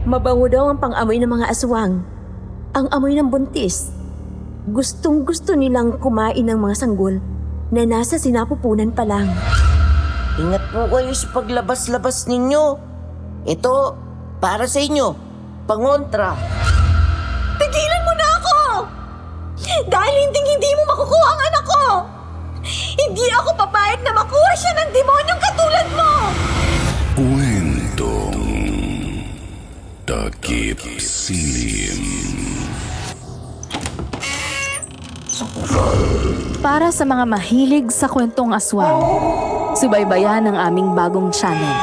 Mabango daw ang pang-amoy ng mga aswang. Ang amoy ng buntis. Gustong-gusto nilang kumain ng mga sanggol na nasa sinapupunan pa lang. Ingat po kayo sa paglabas-labas ninyo. Ito, para sa inyo, pangontra. Tigilan mo na ako! Dahil hindi mo makukuha ang anak ko! Hindi ako papayag na makuha siya ng demonyong katulad mo! Kwentong Takip Silim. Para sa mga mahilig sa kwentong aswang, subaybayan ang aming bagong channel,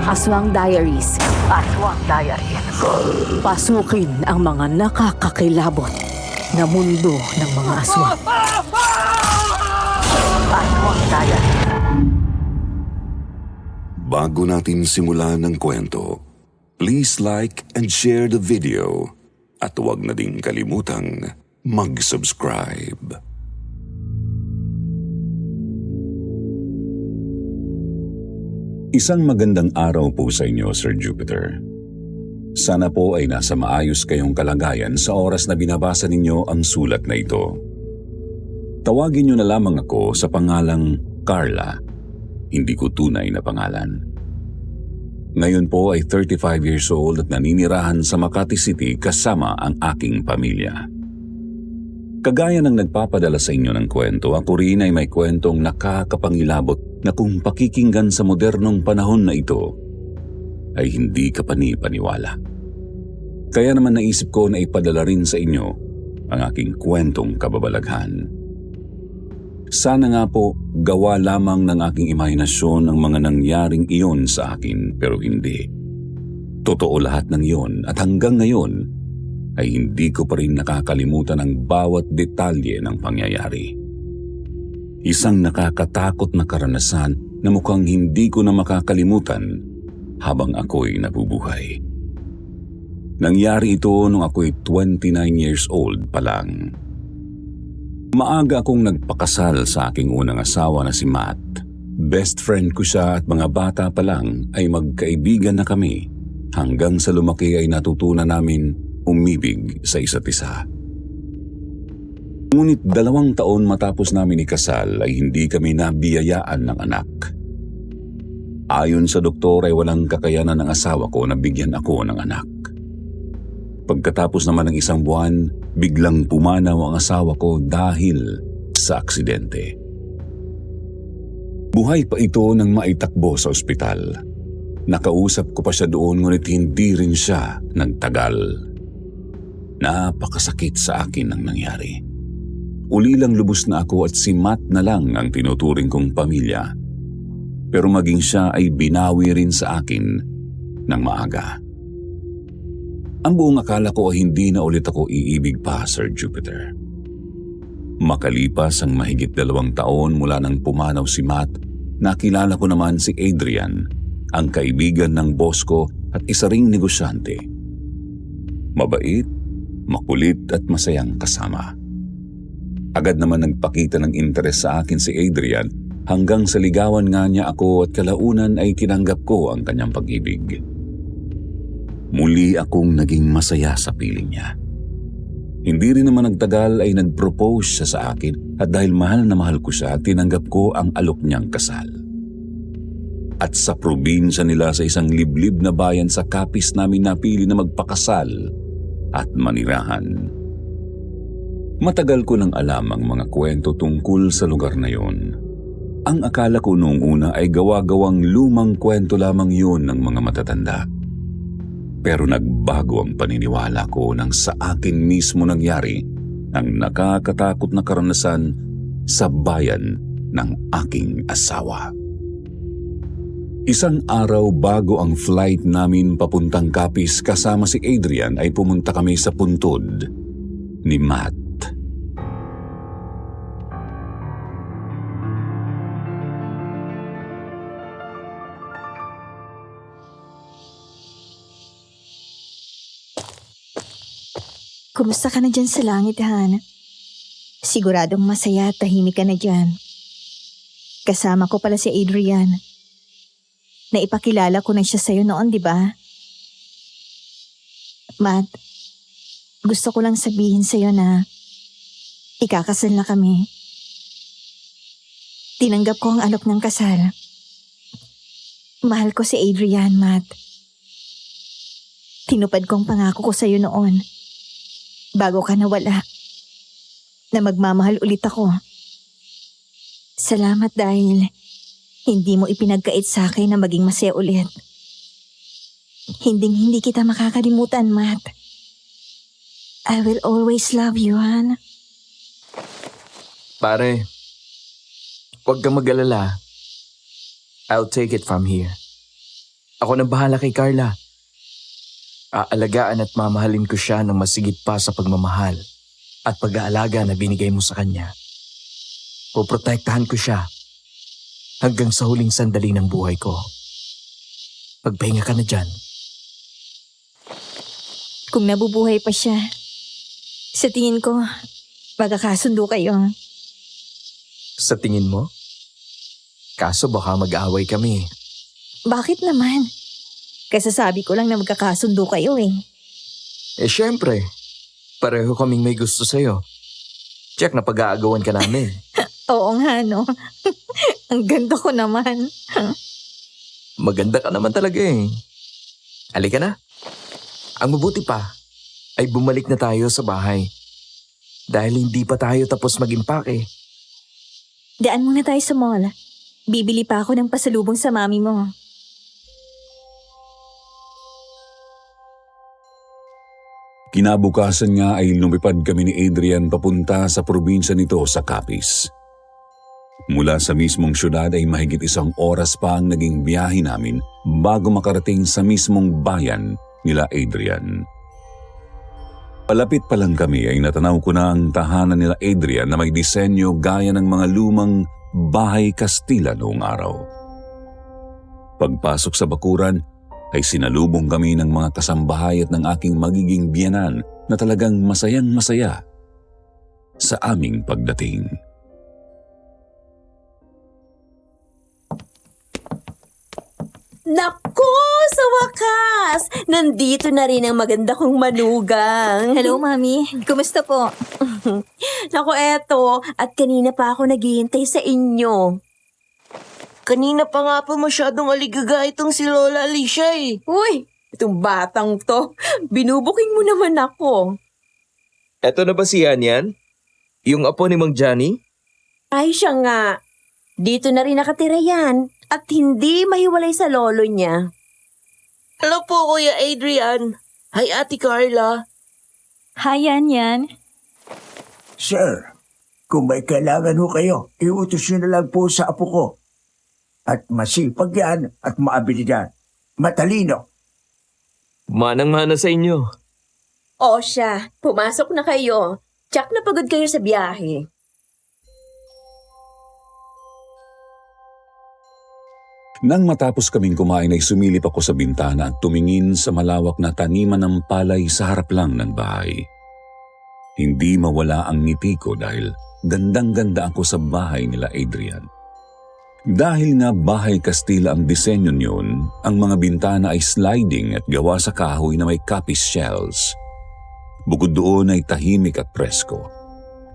Aswang Diaries. Aswang Diaries. Pasukin ang mga nakakakilabot na mundo ng mga aswang. Aswang Diaries. Bago natin simulan ang kwento, please like and share the video at huwag na ding kalimutang mag-subscribe. Isang magandang araw po sa inyo, Sir Jupiter. Sana po ay nasa maayos kayong kalagayan sa oras na binabasa ninyo ang sulat na ito. Tawagin niyo na lamang ako sa pangalang Carla, hindi ko tunay na pangalan. Ngayon po ay 35 years old at naninirahan sa Makati City kasama ang aking pamilya. Kagaya ng nagpapadala sa inyo ng kwento, ako rin ay may kwentong nakakapangilabot na kung pakikinggan sa modernong panahon na ito, ay hindi ka panipaniwala. Kaya naman naisip ko na ipadala rin sa inyo ang aking kwentong kababalaghan. Sana nga po gawa lamang ng aking imahinasyon ang mga nangyaring iyon sa akin, pero hindi. Totoo lahat ng iyon at hanggang ngayon ay hindi ko pa rin nakakalimutan ang bawat detalye ng pangyayari. Isang nakakatakot na karanasan na mukhang hindi ko na makakalimutan habang ako'y nabubuhay. Nangyari ito nung ako'y 29 years old pa lang. Maaga akong nagpakasal sa aking unang asawa na si Matt. Best friend ko siya at mga bata pa lang ay magkaibigan na kami hanggang sa lumaki ay natutunan namin umibig sa isa't isa. Ngunit 2 taon matapos namin ikasal ay hindi kami nabiyayaan ng anak. Ayon sa doktor ay walang kakayanan ng asawa ko na bigyan ako ng anak. Pagkatapos naman ng 1 buwan, biglang pumanaw ang asawa ko dahil sa aksidente. Buhay pa ito nang maitakbo sa ospital. Nakausap ko pa siya doon ngunit hindi rin siya nagtagal. Napakasakit sa akin ang nangyari. Ulilang lubos na ako at si Matt na lang ang tinuturing kong pamilya. Pero maging siya ay binawi rin sa akin ng maaga. Ang buong akala ko ay hindi na ulit ako iibig pa, Sir Jupiter. Makalipas ang mahigit 2 taon mula nang pumanaw si Matt, nakilala ko naman si Adrian, ang kaibigan ng boss ko at isa ring negosyante. Mabait, makulit at masayang kasama. Agad naman nagpakita ng interes sa akin si Adrian hanggang sa ligawan nga niya ako at kalaunan ay tinanggap ko ang kanyang pag-ibig. Muli akong naging masaya sa piling niya. Hindi rin naman nagtagal ay nag-propose siya sa akin at dahil mahal na mahal ko siya, tinanggap ko ang alok niyang kasal. At sa probinsya nila sa isang liblib na bayan sa Capiz namin napili na magpakasal at manirahan. Matagal ko nang alam ang mga kwento tungkol sa lugar na yon. Ang akala ko noong una ay gawa-gawang lumang kwento lamang yun ng mga matatanda. Pero nagbago ang paniniwala ko nang sa akin mismo nangyari ang nakakatakot na karanasan sa bayan ng aking asawa. Isang araw bago ang flight namin papuntang Capiz kasama si Adrian ay pumunta kami sa puntod ni Matt. Kumusta ka na dyan sa langit, Han? Siguradong masaya at tahimik ka na dyan. Kasama ko pala si Adrian. Naipakilala ko na siya sa'yo noon, di ba? Matt, gusto ko lang sabihin sa'yo na ikakasal na kami. Tinanggap ko ang alok ng kasal. Mahal ko si Adrian, Matt. Tinupad ko ang pangako ko sa'yo noon. Bago ka nawala. Na magmamahal ulit ako. Salamat dahil hindi mo ipinagkait sa akin na maging masaya ulit. Hindi kita makakalimutan, Matt. I will always love you, Han. Pare, huwag kang mag-alala. I'll take it from here. Ako na bahala kay Carla. Aalagaan at mamahalin ko siya ng masigit pa sa pagmamahal at pag-aalaga na binigay mo sa kanya. Poprotektahan ko siya hanggang sa huling sandali ng buhay ko. Pagpahinga ka na dyan. Kung nabubuhay pa siya, sa tingin ko, magkakasundo kayo. Sa tingin mo? Kaso baka mag-away kami. Bakit naman? Kasasabi ko lang na magkakasundo kayo eh. Eh syempre, pareho kaming may gusto sa'yo. Check na pag-aagawan ka namin. Oo nga, no? Ang ganda ko naman. Maganda ka naman talaga eh. Halika na. Ang mabuti pa ay bumalik na tayo sa bahay. Dahil hindi pa tayo tapos mag-impake. Daan muna tayo sa mall. Bibili pa ako ng pasalubong sa mami mo. Kinabukasan nga ay lumipad kami ni Adrian papunta sa probinsya nito sa Capiz. Mula sa mismong syudad ay mahigit 1 oras pa ang naging biyahe namin bago makarating sa mismong bayan nila Adrian. Palapit pa lang kami ay natanaw ko na ang tahanan nila Adrian na may disenyo gaya ng mga lumang bahay Kastila noong araw. Pagpasok sa bakuran ay sinalubong kami ng mga kasambahay at ng aking magiging biyenan na talagang masayang-masaya sa aming pagdating. Naku! Sa wakas! Nandito na rin ang maganda kong manugang. Hello, mami. Kumusta po? Naku, eto. At kanina pa ako naghihintay sa inyo. Kanina pa nga po masyadong aligaga itong si Lola Alicia eh. Uy! Itong batang to. Binubuking mo naman ako. Eto na ba si Yan? Yung apo ni Mang Johnny? Ay, siya nga. Dito na rin nakatira yan. At hindi mahiwalay sa lolo niya. Hello po, Kuya Adrian. Hi, Ate Carla. Hi, Yan. Sir, kung may kailangan ho kayo, iutos nyo na lang po sa apo ko. At masipag yan at maabilidad. Matalino. Manang-mana sa inyo. O siya, pumasok na kayo. Tsak na pagod kayo sa biyahe. Nang matapos kaming kumain ay sumilip ako sa bintana at tumingin sa malawak na taniman ng palay sa harap lang ng bahay. Hindi mawala ang ngiti ko dahil gandang-ganda ako sa bahay nila Adrian. Dahil nga bahay Kastila ang disenyo niyon, ang mga bintana ay sliding at gawa sa kahoy na may Capiz shells. Bukod doon ay tahimik at presko.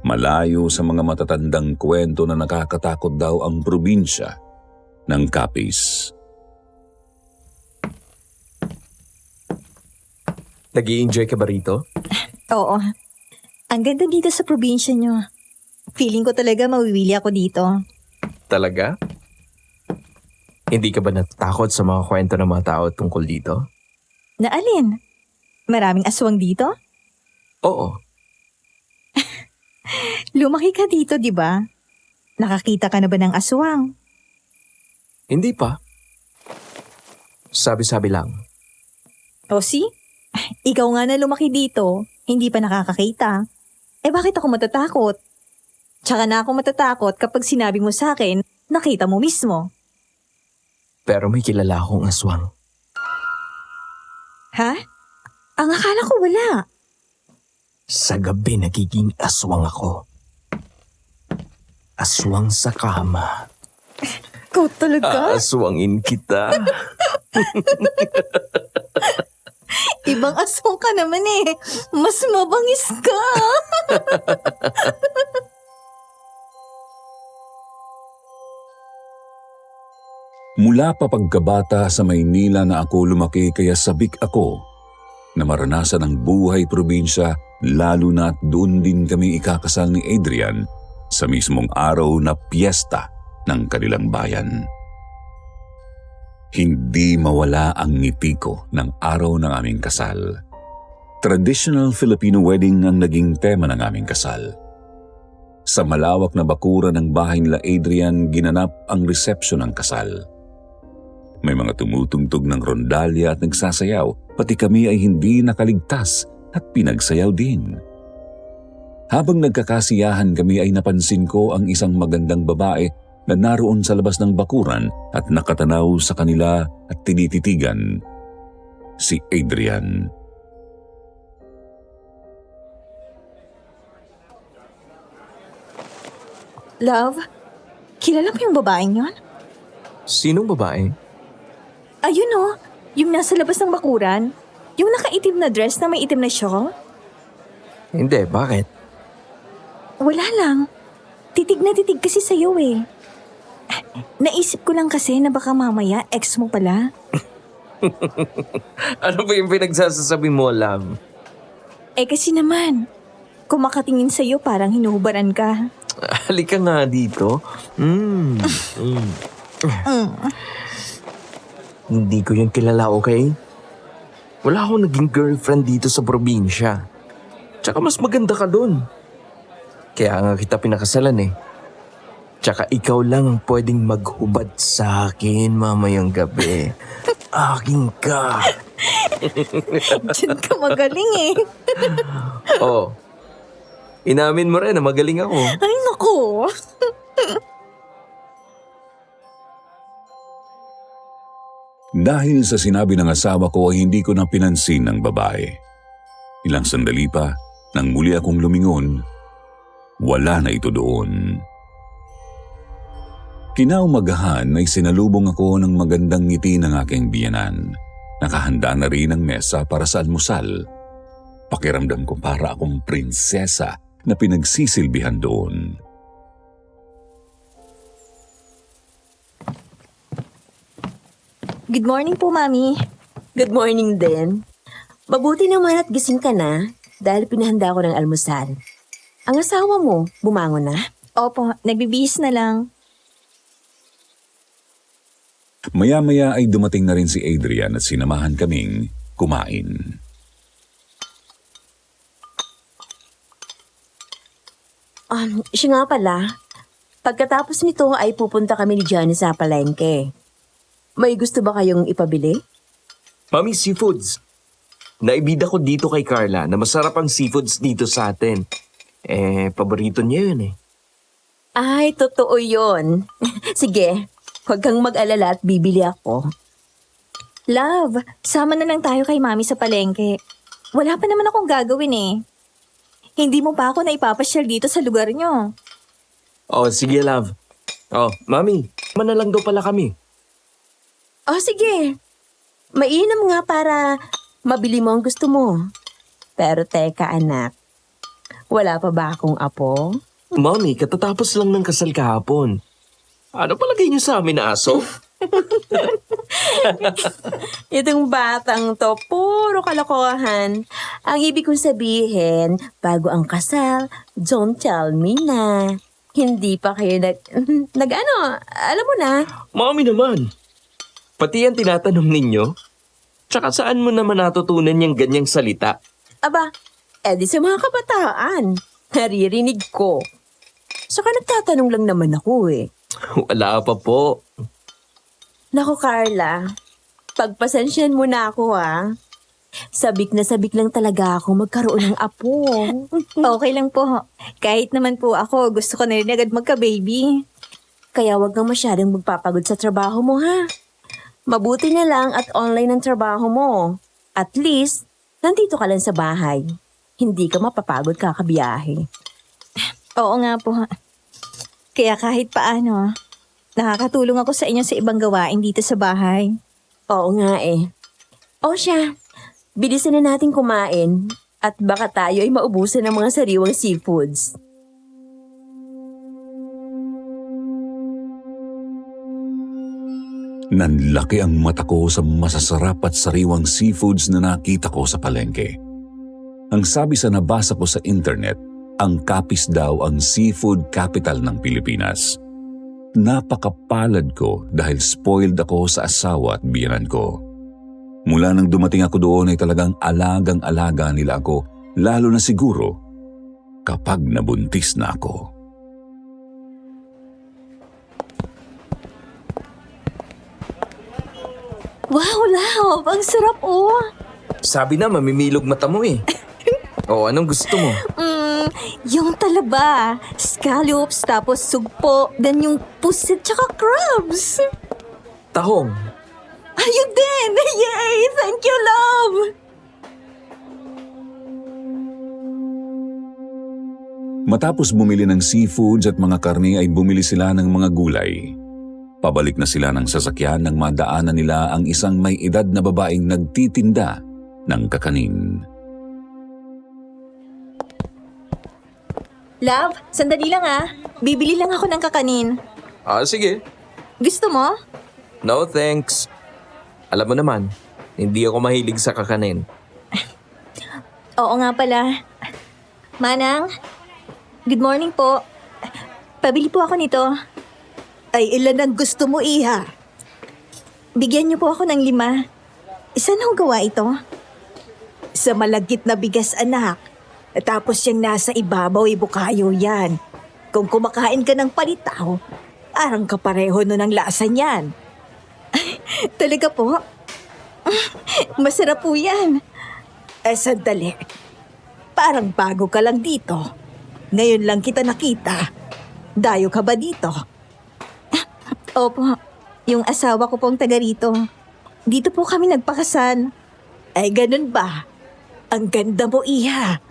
Malayo sa mga matatandang kwento na nakakatakot daw ang probinsya ng Capiz. Nag-i-enjoy ka ba rito? Oo. Ang ganda dito sa probinsya nyo. Feeling ko talaga mawiwili ako dito. Talaga? Hindi ka ba natatakot sa mga kwento ng mga tao tungkol dito? Na alin? Maraming aswang dito? Oo. Lumaki ka dito, di ba? Nakakita ka na ba ng aswang? Hindi pa. Sabi-sabi lang. O si? Ikaw nga na lumaki dito, hindi pa nakakakita. Eh bakit ako matatakot? Tsaka na ako matatakot kapag sinabi mo sa akin, nakita mo mismo. Pero may kilala akong aswang. Ha? Ang akala ko wala. Sa gabi nagiging aswang ako. Aswang sa kama. Ikaw talaga? Aaswangin kita. Iba ibang aswang ka naman eh. Mas mabangis ka. Mula pa pagkabata sa Maynila na ako lumaki kaya sabik ako na maranasan ang buhay probinsya lalo na at doon din kami ikakasal ni Adrian sa mismong araw na piyesta ng kanilang bayan. Hindi mawala ang ngiti ko ng araw ng aming kasal. Traditional Filipino wedding ang naging tema ng aming kasal. Sa malawak na bakuran ng bahay nila Adrian, ginanap ang resepsyon ng kasal. May mga tumutugtog ng rondalya at nagsasayaw, pati kami ay hindi nakaligtas at pinagsayaw din. Habang nagkakasiyahan kami ay napansin ko ang isang magandang babae na naroon sa labas ng bakuran at nakatanaw sa kanila at tinititigan. Si Adrian. Love, kilala mo yung babaeng yon? Sinong babae? Ayun oh, yung nasa labas ng bakuran. Yung nakaitim na dress na may itim na shawl. Hindi, bakit? Wala lang. Titig na titig kasi sa'yo eh. Naisip ko lang kasi na baka mamaya ex mo pala. Ano ba yung pinagsasasabi mo, love? Eh kasi naman, kung makatingin sa'yo parang hinuhubaran ka. Halika nga dito. Hindi ko yun kilala, okay? Wala akong naging girlfriend dito sa probinsya. Tsaka mas maganda ka dun. Kaya nga kita pinakasalan eh. Tsaka ikaw lang ang pwedeng maghubad sa akin mamayang gabi. Akin ka. Diyan ka magaling eh. Oh, inamin mo rin na magaling ako. Ay naku. Dahil sa sinabi ng asawa ko ay hindi ko na pinansin ng babae. Ilang sandali pa, nang muli akong lumingon, wala na ito doon. Kinaumagahan ay sinalubong ako ng magandang ngiti ng aking biyenan. Nakahanda na rin ang mesa para sa almusal. Pakiramdam ko para akong prinsesa na pinagsisilbihan doon. Good morning po, Mami. Good morning din. Mabuti naman at gising ka na dahil pinahanda ko ng almusal. Ang asawa mo, bumangon na? Opo, nagbibihis na lang. Maya-maya ay dumating na rin si Adrian at sinamahan kaming kumain. Siya nga pala. Pagkatapos nito ay pupunta kami ni Johnny sa palengke. May gusto ba kayong ipabili? Mami, seafoods. Naibida ko dito kay Carla na masarap ang seafoods dito sa atin. Paborito niya yun eh. Ay, totoo yun. Sige, huwag kang mag-alala at bibili ako. Love, sama na lang tayo kay Mami sa palengke. Wala pa naman akong gagawin eh. Hindi mo pa ako na ipapasyal dito sa lugar nyo. Oh, sige love. Oh, Mami, na lang daw pala kami. Oh, sige. Mainam nga para mabili mo ang gusto mo. Pero teka anak, wala pa ba akong apo? Mami, katatapos lang ng kasal kahapon. Ano palagay niyo sa amin na aso? Itong batang to, puro kalokohan. Ang ibig kong sabihin, bago ang kasal, don't tell me na. Hindi pa kayo alam mo na. Mami naman. Pati yan tinatanong ninyo? Tsaka saan mo naman natutunan yung ganyang salita? Aba, edi sa mga kabataan. Naririnig ko. Saka nagtatanong lang naman ako eh. Wala pa po. Naku Carla, pagpasensyahan mo na ako ha. Sabik na sabik lang talaga ako magkaroon ng apo. Okay lang po. Kahit naman po ako, gusto ko na rin agad magka-baby. Kaya wag kang masyadong magpapagod sa trabaho mo ha. Mabuti na lang at online ang trabaho mo. At least, nandito ka lang sa bahay. Hindi ka mapapagod kakabiyahe. Oo nga po. Kaya kahit paano, nakakatulong ako sa inyo sa ibang gawain dito sa bahay. Oo nga eh. O siya, Bilisan na natin kumain at baka tayo ay maubusan ng mga sariwang seafoods. Nanlaki ang mata ko sa masasarap at sariwang seafoods na nakita ko sa palengke. Ang sabi sa nabasa ko sa internet, ang Capiz daw ang seafood capital ng Pilipinas. Napakapalad ko dahil spoiled ako sa asawa at biyenan ko. Mula nang dumating ako doon ay talagang alagang-alaga nila ako, lalo na siguro kapag nabuntis na ako. Wow, Love! Ang sarap, oh! Sabi na, mamimilog mata mo eh. O, anong gusto mo? Yung talaba, scallops, tapos sugpo, then yung pusit tsaka crabs. Tahong. Ayun din! Yay! Thank you, Love! Matapos bumili ng seafoods at mga karne ay bumili sila ng mga gulay. Pabalik na sila ng sasakyan nang madaanan nila ang isang may edad na babaeng nagtitinda ng kakanin. Love, sandali lang ah. Bibili lang ako ng kakanin. Sige. Gusto mo? No thanks. Alam mo naman, hindi ako mahilig sa kakanin. Oo nga pala. Manang, good morning po. Pabili po ako nito. Ay, ilan ang gusto mo, Iha? Bigyan niyo po ako ng 5. Saan ho gawa ito? Sa malagkit na bigas, anak. Tapos yung nasa ibabaw, bukayo yan. Kung kumakain ka ng palitaw, parang kapareho nun ang lasa niyan. Talaga po? Masarap po yan. Sandali. Parang bago ka lang dito. Ngayon lang kita nakita. Dayo ka ba dito? Opo, yung asawa ko pong taga rito. Dito po kami nagpakasal. Ay, ganun ba? Ang ganda mo, Iha.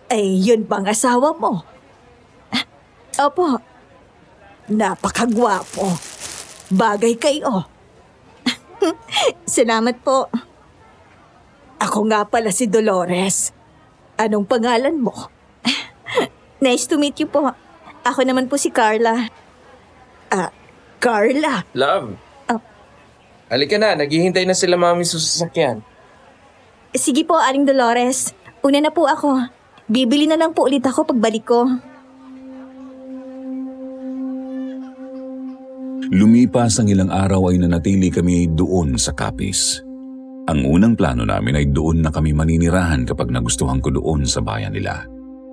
Ay, yun bang asawa mo? Opo. Napakagwapo. Bagay kayo. Salamat po. Ako nga pala si Dolores. Anong pangalan mo? Nice to meet you po. Ako naman po si Carla. Carla. Love. Oh. Halika na, naghihintay na sila mami sa sasakyan. Sige po, Aling Dolores. Una na po ako. Bibili na lang po ulit ako pagbalik ko. Lumipas ang ilang araw ay nanatili kami doon sa Capiz. Ang unang plano namin ay doon na kami maninirahan kapag nagustuhan ko doon sa bayan nila.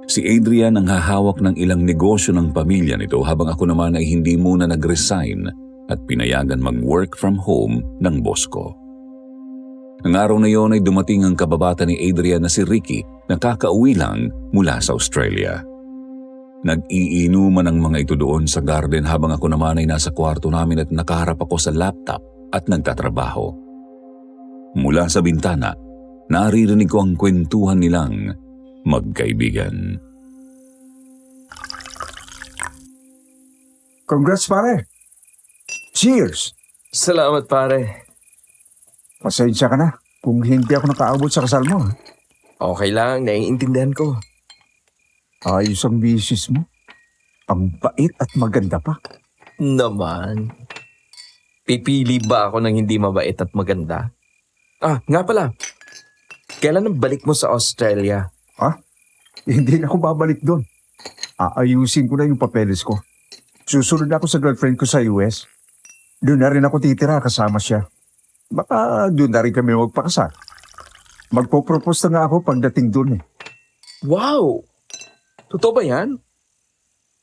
Si Adrian ang hahawak ng ilang negosyo ng pamilya nito habang ako naman ay hindi muna nag-resign at pinayagan mag-work from home ng boss ko. Ang araw na yon ay dumating ang kababata ni Adrian na si Ricky na kakauwi lang mula sa Australia. Nag-iinuman ang mga ito doon sa garden habang ako naman ay nasa kwarto namin at nakaharap ako sa laptop at nagtatrabaho. Mula sa bintana, naririnig ko ang kwentuhan nilang magkaibigan. Congrats, pare. Cheers! Salamat pare. Pasensya ka na kung hindi ako nakaabot sa kasal mo. Okay lang, naiintindihan ko. Ayos ang misis mo. Ang bait at maganda pa. Naman. Pipili ba ako ng hindi mabait at maganda? Nga pala. Kailan ang balik mo sa Australia? Hindi na ako babalik doon. Aayusin ko na yung papeles ko. Susunod ako sa girlfriend ko sa US. Doon na rin ako titira kasama siya. Baka doon na rin kami magpakasal. Magpo-propose na nga ako pagdating doon eh. Wow! Totoo ba yan?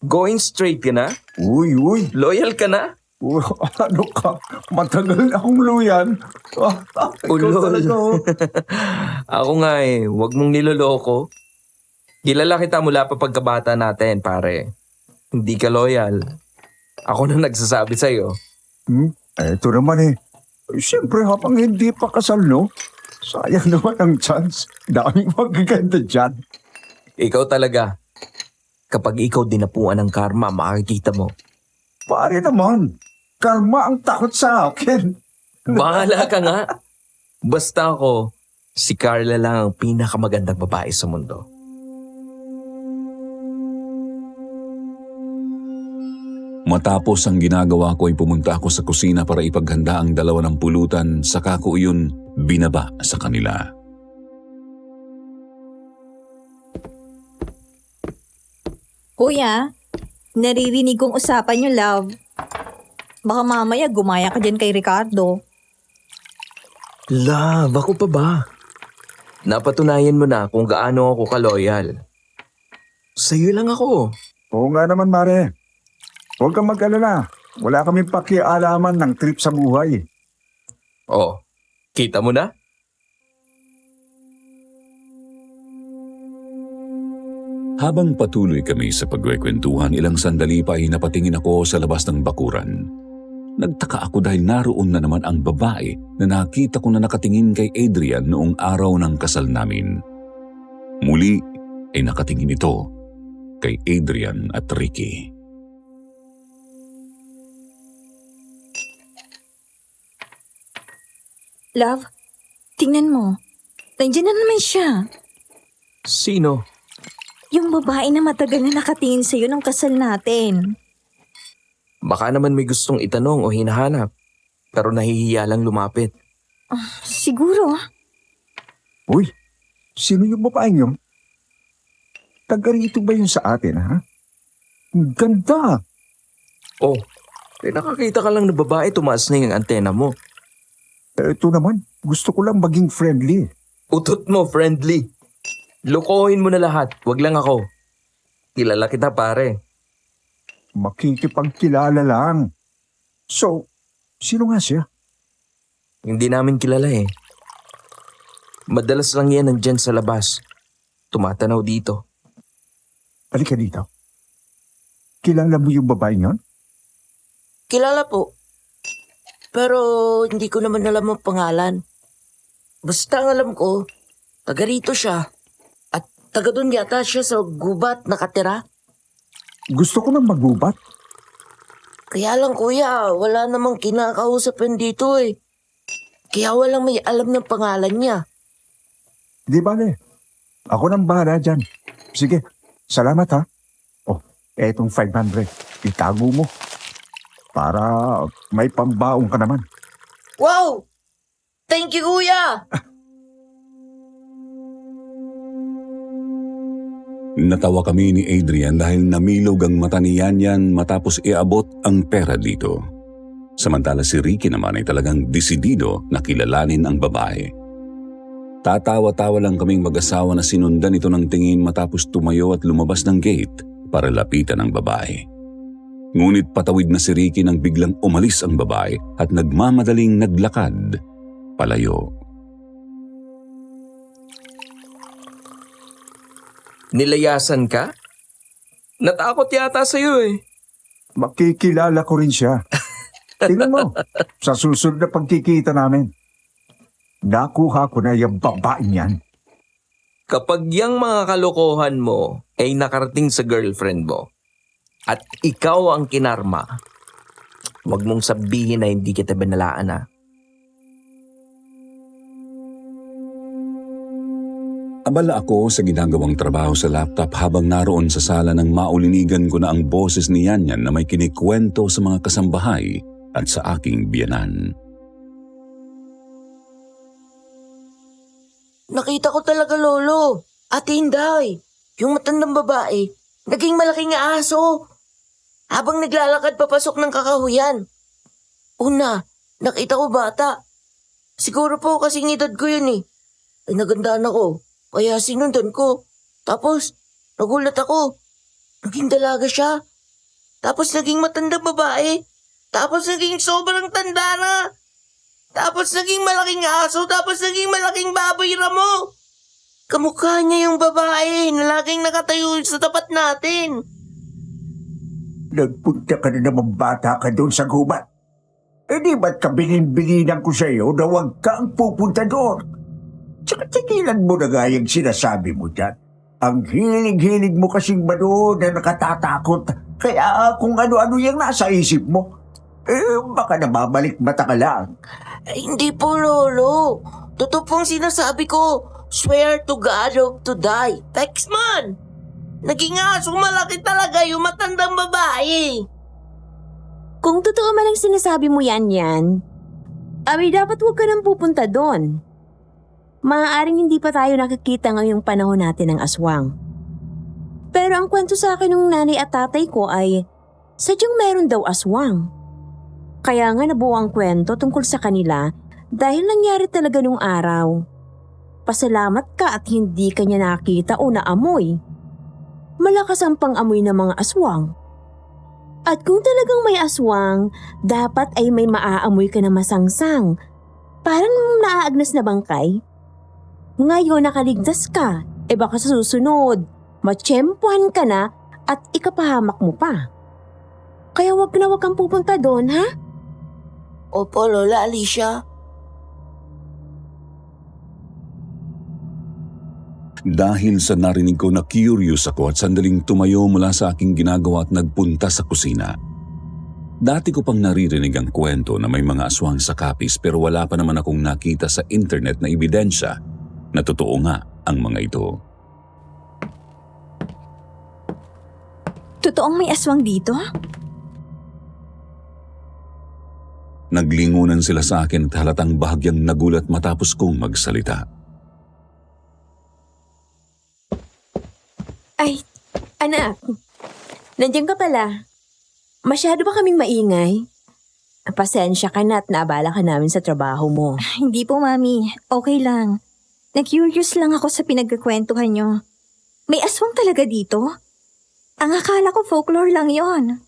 Going straight ka na? Uy! Loyal ka na? Ano ka? Matagal na akong luyan. Ulol. Ako nga wag mong niloloko. Kilala kita mula pa pagkabata natin, pare. Hindi ka loyal. Ako na nagsasabi sa'yo. Eto naman eh. Siyempre habang hindi pa kasal, no? Sayang naman ang chance. Daming magaganda dyan. Ikaw talaga. Kapag ikaw dinapuan ng karma, makikita mo. Pare naman, karma ang takot sa akin. Bahala ka nga. Basta ako, Si Carla lang ang pinakamagandang babae sa mundo. Matapos ang ginagawa ko ay pumunta ako sa kusina para ipaghanda ang dalawa ng pulutan, saka ko iyon binaba sa kanila. Kuya, naririnig kong usapan niyo, love. Baka mamaya gumaya ka dyan kay Ricardo. Love, ako pa ba? Napatunayan mo na kung gaano ako kaloyal. Sa'yo lang ako. Oo nga naman, Mare. Huwag kang mag-alala. Wala kaming pakialaman ng trip sa buhay. Oh, kita mo na? Habang patuloy kami sa pagkwekwentuhan, ilang sandali pa ay napatingin ako sa labas ng bakuran. Nagtaka ako dahil naroon na naman ang babae na nakita ko na nakatingin kay Adrian noong araw ng kasal namin. Muli ay nakatingin ito kay Adrian at Ricky. Love, tingnan mo. Nandiyan na naman siya. Sino? Yung babae na matagal na nakatingin sa'yo nung kasal natin. Baka naman may gustong itanong o hinahanap, pero nahihiya lang lumapit. Siguro. Uy, sino yung babaeng yun? Taga rito ba yun sa atin, ha? Ang ganda! Oh, nakakita ka lang na babae, tumaas na yung antena mo. Ito naman, gusto ko lang maging friendly. Utot mo, friendly. Lokohin mo na lahat, wag lang ako. Kilala kita, pare. Makikipagkilala lang. So, sino nga siya? Hindi namin kilala eh. Madalas lang yan nandyan sa labas. Tumatanaw dito. Halika dito. Kilala mo yung babaeng yun? Kilala po. Pero hindi ko naman alam ang pangalan. Basta ang alam ko, taga rito siya. At taga doon yata siya sa gubat nakatira. Gusto ko nang magubat. Kaya lang kuya, wala namang kinakausapin dito eh. Kaya walang may alam ng pangalan niya. Di bale, ako nang bahala dyan. Sige, salamat ha. Oh, etong 500. Itago mo. Para may pambaong ka naman. Wow! Thank you kuya! Natawa kami ni Adrian dahil namilog ang mata ni Yanyan matapos iabot ang pera dito. Samantala si Ricky naman ay talagang desidido na kilalanin ang babae. Tatawa-tawa lang kaming mag-asawa na sinundan ito ng tingin matapos tumayo at lumabas ng gate para lapitan ang babae. Ngunit patawid na si Ricky nang biglang umalis ang babae at nagmamadaling naglakad palayo. Nilayasan ka? Natakot yata sa'yo eh. Makikilala ko rin siya. Tingnan mo, sa susunod na pagkikita namin. Nakuha ko na yung babaeng yan. Kapag yung mga kalokohan mo ay nakarating sa girlfriend mo at ikaw ang kinarma, wag mong sabihin na hindi kita binalaan ha. Abala ako sa ginagawang trabaho sa laptop habang naroon sa sala nang maulinigan ko na ang boses ni Yanyan na may kinikwento sa mga kasambahay at sa aking biyanan. Nakita ko talaga lolo. Ate Inday, yung matandang babae, naging malaking aso. Habang naglalakad papasok ng kakahuyan. Una, nakita ko bata. Siguro po kasing edad ko yun eh. Ay nagandaan ako, kaya sinundan ko. Tapos, nagulat ako. Naging dalaga siya. Tapos naging matandang babae. Tapos naging sobrang tanda na. Tapos naging malaking aso. Tapos naging malaking baboy ramo. Kamukha niya yung babae na laging nakatayo sa tapat natin. Nagpunta ka na naman bata ka doon sa gubat. Eh di ba't ka bilin-bilinan ko sa iyo na huwag kang pupunta doon? Tsaka tigilan mo na nga yung sinasabi mo dyan. Ang hilig-hilig mo kasing ba doon na nakatatakot. Kaya kung ano-ano yung nasa isip mo, baka nababalik mata ka lang. Hindi po, lolo. Totoo pong sinasabi ko. Swear to God hope to die. Text man! Naging aso malaki talaga yung matandang babae. Kung totoo man ang sinasabi mo yan, abay dapat huwag ka nang pupunta doon. Maaaring hindi pa tayo nakikita ngayong panahon natin ng aswang. Pero ang kwento sa akin ng nanay at tatay ko ay sadyang meron daw aswang. Kaya nga nabuo ang kwento tungkol sa kanila dahil nangyari talaga nung araw. Pasalamat ka at hindi ka niya nakita o naamoy. Malakas ang pang-amoy ng mga aswang. At kung talagang may aswang, dapat ay may maaamoy ka na masangsang. Parang naaagnas na bangkay. Ngayon nakaligtas ka, baka sa susunod, matsyempohan ka na at ikapahamak mo pa. Kaya wag na wag kang pupunta doon, ha? Opo, Lola Alicia. Dahil sa narinig ko na curious ako at sandaling tumayo mula sa aking ginagawa at nagpunta sa kusina. Dati ko pang naririnig ang kwento na may mga aswang sa Capiz pero wala pa naman akong nakita sa internet na ebidensya na totoo nga ang mga ito. Totoong may aswang dito? Naglingunan sila sa akin at halatang bahagyang nagulat matapos kong magsalita. Ay, anak, nandiyan ka pala. Masyado ba kaming maingay? Pasensya ka na at naabala ka namin sa trabaho mo. Hindi po, Mami. Okay lang. Nag-curious lang ako sa pinagkakwentuhan nyo. May aswang talaga dito? Ang akala ko folklore lang yon.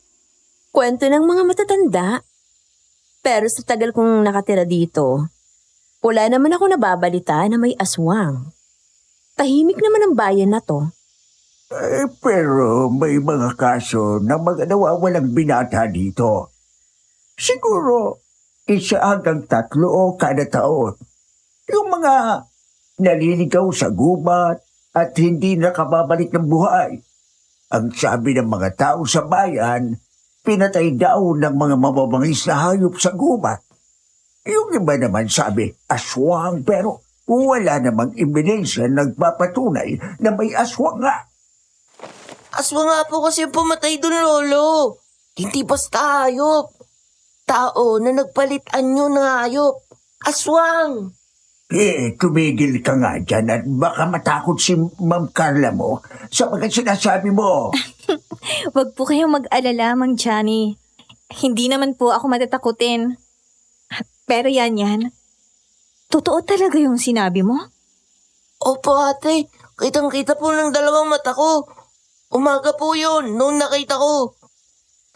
Kwento ng mga matatanda. Pero sa tagal kong nakatira dito, wala naman ako nababalita na may aswang. Tahimik naman ang bayan na to. Pero may mga kaso na nawawalang binata dito. Siguro, 1 hanggang 3 o kada taon. Yung mga naliligaw sa gubat at hindi nakababalik ng buhay. Ang sabi ng mga tao sa bayan, pinatay daw ng mga mababangis na hayop sa gubat. Yung iba naman sabi, aswang, pero wala namang ebidensya nagpapatunay na may aswang nga. Aswang nga po kasi yung pumatay dun, Lolo. Hindi basta hayop. Tao na nagpalit anyo ng hayop. Aswang! Tumigil ka nga dyan at baka matakot si Ma'am Carla mo sa mga sinasabi mo. Wag po kayong mag-alala, Mang Johnny. Hindi naman po ako matatakutin. Pero yan. Totoo talaga yung sinabi mo? Opo, ate. Kitang-kita po ng dalawang mata ko. Umaga po yun nung nakita ko.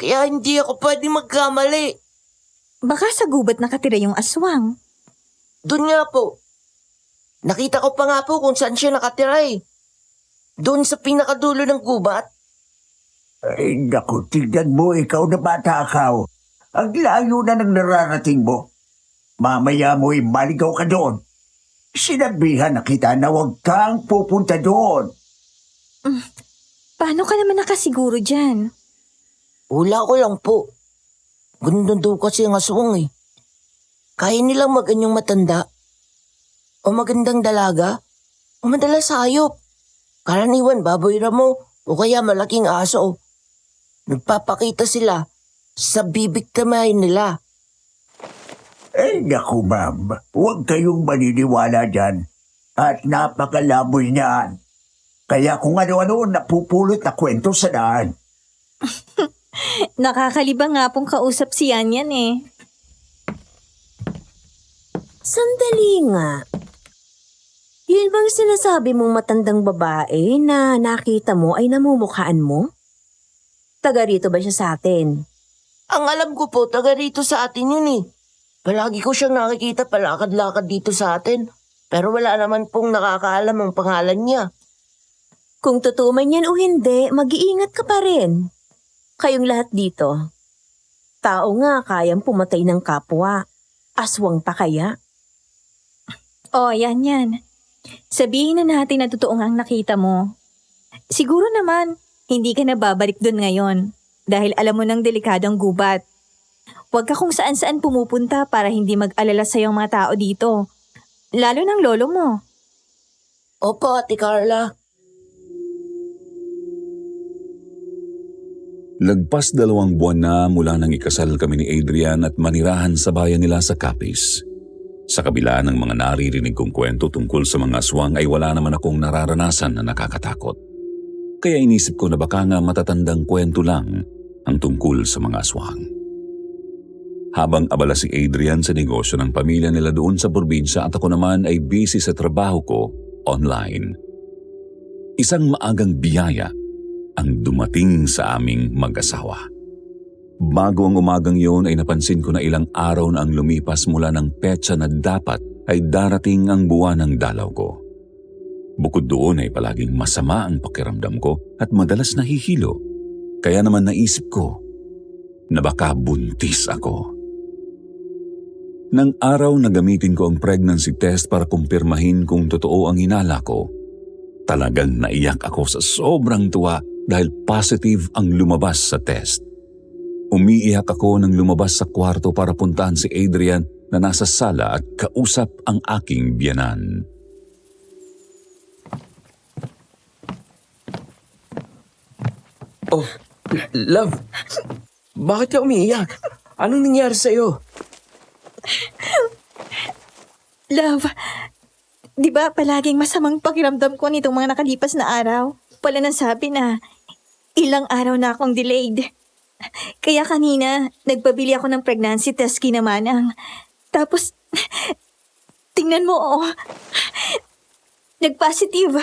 Kaya hindi ako pwede magkamali. Baka sa gubat nakatira yung aswang. Doon nga po. Nakita ko pa nga po kung saan siya nakatira eh. Doon sa pinakadulo ng gubat. Ay, naku, tignan mo, ikaw na bata ka. Ang layo na ng nararating mo. Mamaya mo'y maligaw ka doon. Sinabihan na kita na huwag kang pupunta doon. Paano ka naman nakasiguro dyan? Hula ko lang po. Ganun daw kasi ang aswang eh. Kaya nilang maganyang matanda. O magandang dalaga. O madalas hayop. Karaniwan baboy ramo o kaya malaking aso. Nagpapakita sila sa bibigtamay nila. Ay, naku, ma'am. Huwag kayong maniniwala dyan. At napakalaboy niyan. Kaya kung ano-ano napupulot na kwento sa daan. Nakakalibang nga pong kausap si Yan eh. Sandali nga. Yun bang sinasabi mong matandang babae na nakita mo ay namumukhaan mo? Taga rito ba siya sa atin? Ang alam ko po, taga rito sa atin yun eh. Palagi ko siyang nakikita palakad-lakad dito sa atin. Pero wala naman pong nakakaalam ang pangalan niya. Kung totoo man yan o hindi, mag-iingat ka pa rin. Kayong lahat dito. Tao nga kayang pumatay ng kapwa. Aswang pa kaya? Oh, yan. Sabihin na natin na totoo ang nakita mo. Siguro naman, hindi ka na babalik doon ngayon dahil alam mo ng delikadong gubat. Huwag ka kung saan-saan pumupunta para hindi mag-alala sa mga tao dito. Lalo ng lolo mo. Opo, Ate Carla. Lagpas 2 buwan na mula nang ikasal kami ni Adrian at manirahan sa bayan nila sa Capiz. Sa kabila ng mga naririnig kong kwento tungkol sa mga aswang ay wala naman akong nararanasan na nakakatakot. Kaya inisip ko na baka nga matatandang kwento lang ang tungkol sa mga aswang. Habang abala si Adrian sa negosyo ng pamilya nila doon sa probinsya at ako naman ay busy sa trabaho ko online. Isang maagang biyaya ang dumating sa aming mag-asawa. Bago ang umagang yun ay napansin ko na ilang araw na ang lumipas mula ng petsa na dapat ay darating ang buwan ng dalaw ko. Bukod doon ay palaging masama ang pakiramdam ko at madalas nahihilo. Kaya naman naisip ko na baka buntis ako. Nang araw na gamitin ko ang pregnancy test para kumpirmahin kung totoo ang hinala ko, talagang naiyak ako sa sobrang tuwa dahil positive ang lumabas sa test. Umiiyak ako nang lumabas sa kwarto para puntahan si Adrian na nasa sala at kausap ang aking biyanan. Oh, love. Bakit ka umiiyak? Anong nangyari sa'yo? Love, di ba palaging masamang pakiramdam ko nitong mga nakalipas na araw? Pala nang sabi na ilang araw na akong delayed. Kaya kanina, nagpabili ako ng pregnancy test kinamanang. Tapos, tingnan mo oh. Nag-positive.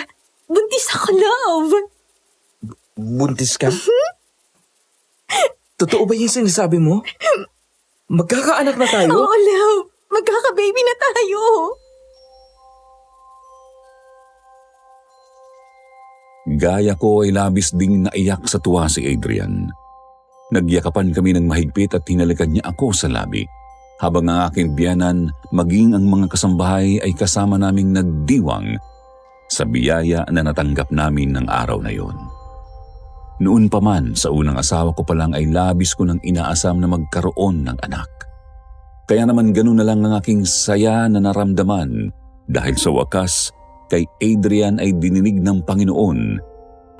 Buntis ako, love. Buntis ka? Totoo ba yung sinasabi mo? Magkakaanak na tayo? Oo, love. Magkaka-baby na tayo. Gaya ko ay labis ding naiyak sa tuwa si Adrian. Nagyakapan kami ng mahigpit at hinalikan niya ako sa labi. Habang ang aking biyanan, maging ang mga kasambahay ay kasama naming nagdiwang sa biyaya na natanggap namin ng araw na yon. Noon pa man, sa unang asawa ko pa lang ay labis ko nang inaasam na magkaroon ng anak. Kaya naman ganun na lang ang aking saya na naramdaman dahil sa wakas, kay Adrian ay dininig ng Panginoon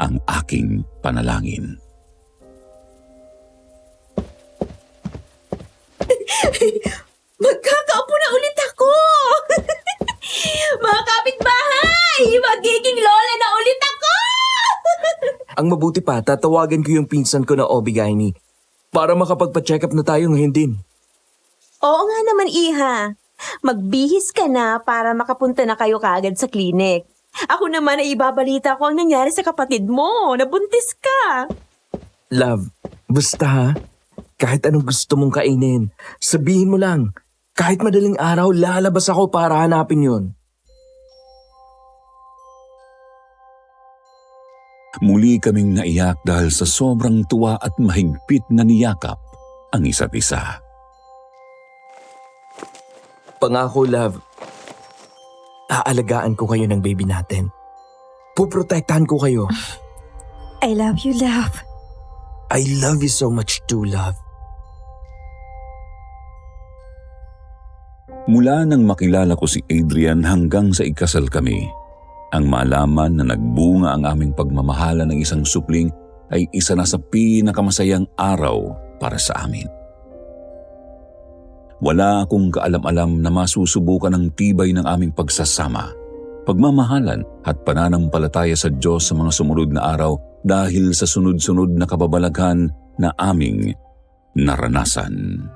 ang aking panalangin. Magkakaupo na ulit ako! Mga kapitbahay! Magiging lola na ulit ako! Ang mabuti pa, tatawagan ko yung pinsan ko na Obigaini para makapagpa-check up na tayo ngayon din. Oo nga naman, Iha. Magbihis ka na para makapunta na kayo kaagad sa klinik. Ako naman ay ibabalita ko ang nangyari sa kapatid mo. Nabuntis ka. Love, basta ha, kahit anong gusto mong kainin, sabihin mo lang. Kahit madaling araw, lalabas ako para hanapin yon. Muli kaming naiyak dahil sa sobrang tuwa at mahigpit na niyakap ang isa't isa. Pangako, love. Aalagaan ko kayo ng baby natin. Puprotektahan ko kayo. I love you, love. I love you so much too, love. Mula nang makilala ko si Adrian hanggang sa ikasal kami, ang malaman na nagbunga ang aming pagmamahala ng isang supling ay isa na sa pinakamasayang araw para sa amin. Wala akong kaalam-alam na masusubukan ang tibay ng aming pagsasama, pagmamahalan at pananampalataya sa Diyos sa mga sumunod na araw dahil sa sunod-sunod na kababalaghan na aming naranasan.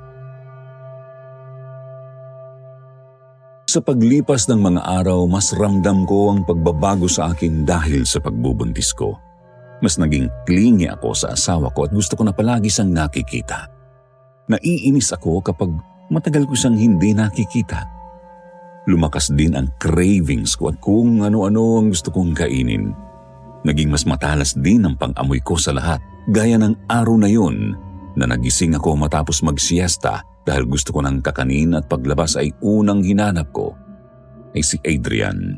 Sa paglipas ng mga araw, mas ramdam ko ang pagbabago sa akin dahil sa pagbubuntis ko. Mas naging clingy ako sa asawa ko at gusto ko na palagi siyang nakikita. Naiinis ako kapag matagal ko siyang hindi nakikita. Lumakas din ang cravings ko at kung ano-ano ang gusto kong kainin. Naging mas matalas din ang pang-amoy ko sa lahat, gaya ng araw na yun na nagising ako matapos mag-siesta dahil gusto ko ng kakanin at paglabas ay unang hinanap ko ay si Adrian.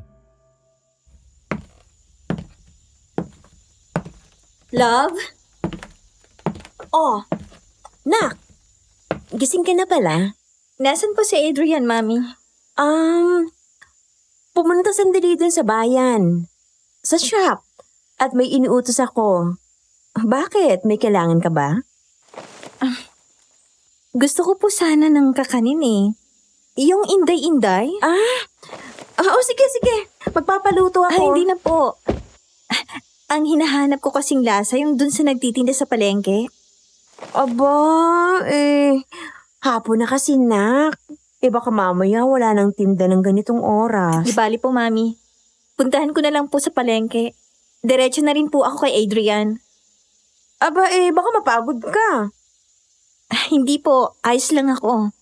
Love? Oh, nak. Gising ka na pala? Nasaan po si Adrian, Mami? pumunta sandali dun sa bayan. Sa shop. At may inuutos ako. Bakit? May kailangan ka ba? Gusto ko po sana ng kakanin eh. Yung inday-inday? Sige. Magpapaluto ako. Ay, hindi na po. Ang hinahanap ko kasing lasa yung dun sa nagtitinda sa palengke. Aba, hapon na kasi, nak. Baka mamaya wala nang tinda ng ganitong oras. Di bali po, Mami. Puntahan ko na lang po sa palengke. Diretso na rin po ako kay Adrian. Aba, baka mapagod ka. Hindi po, ayos lang ako.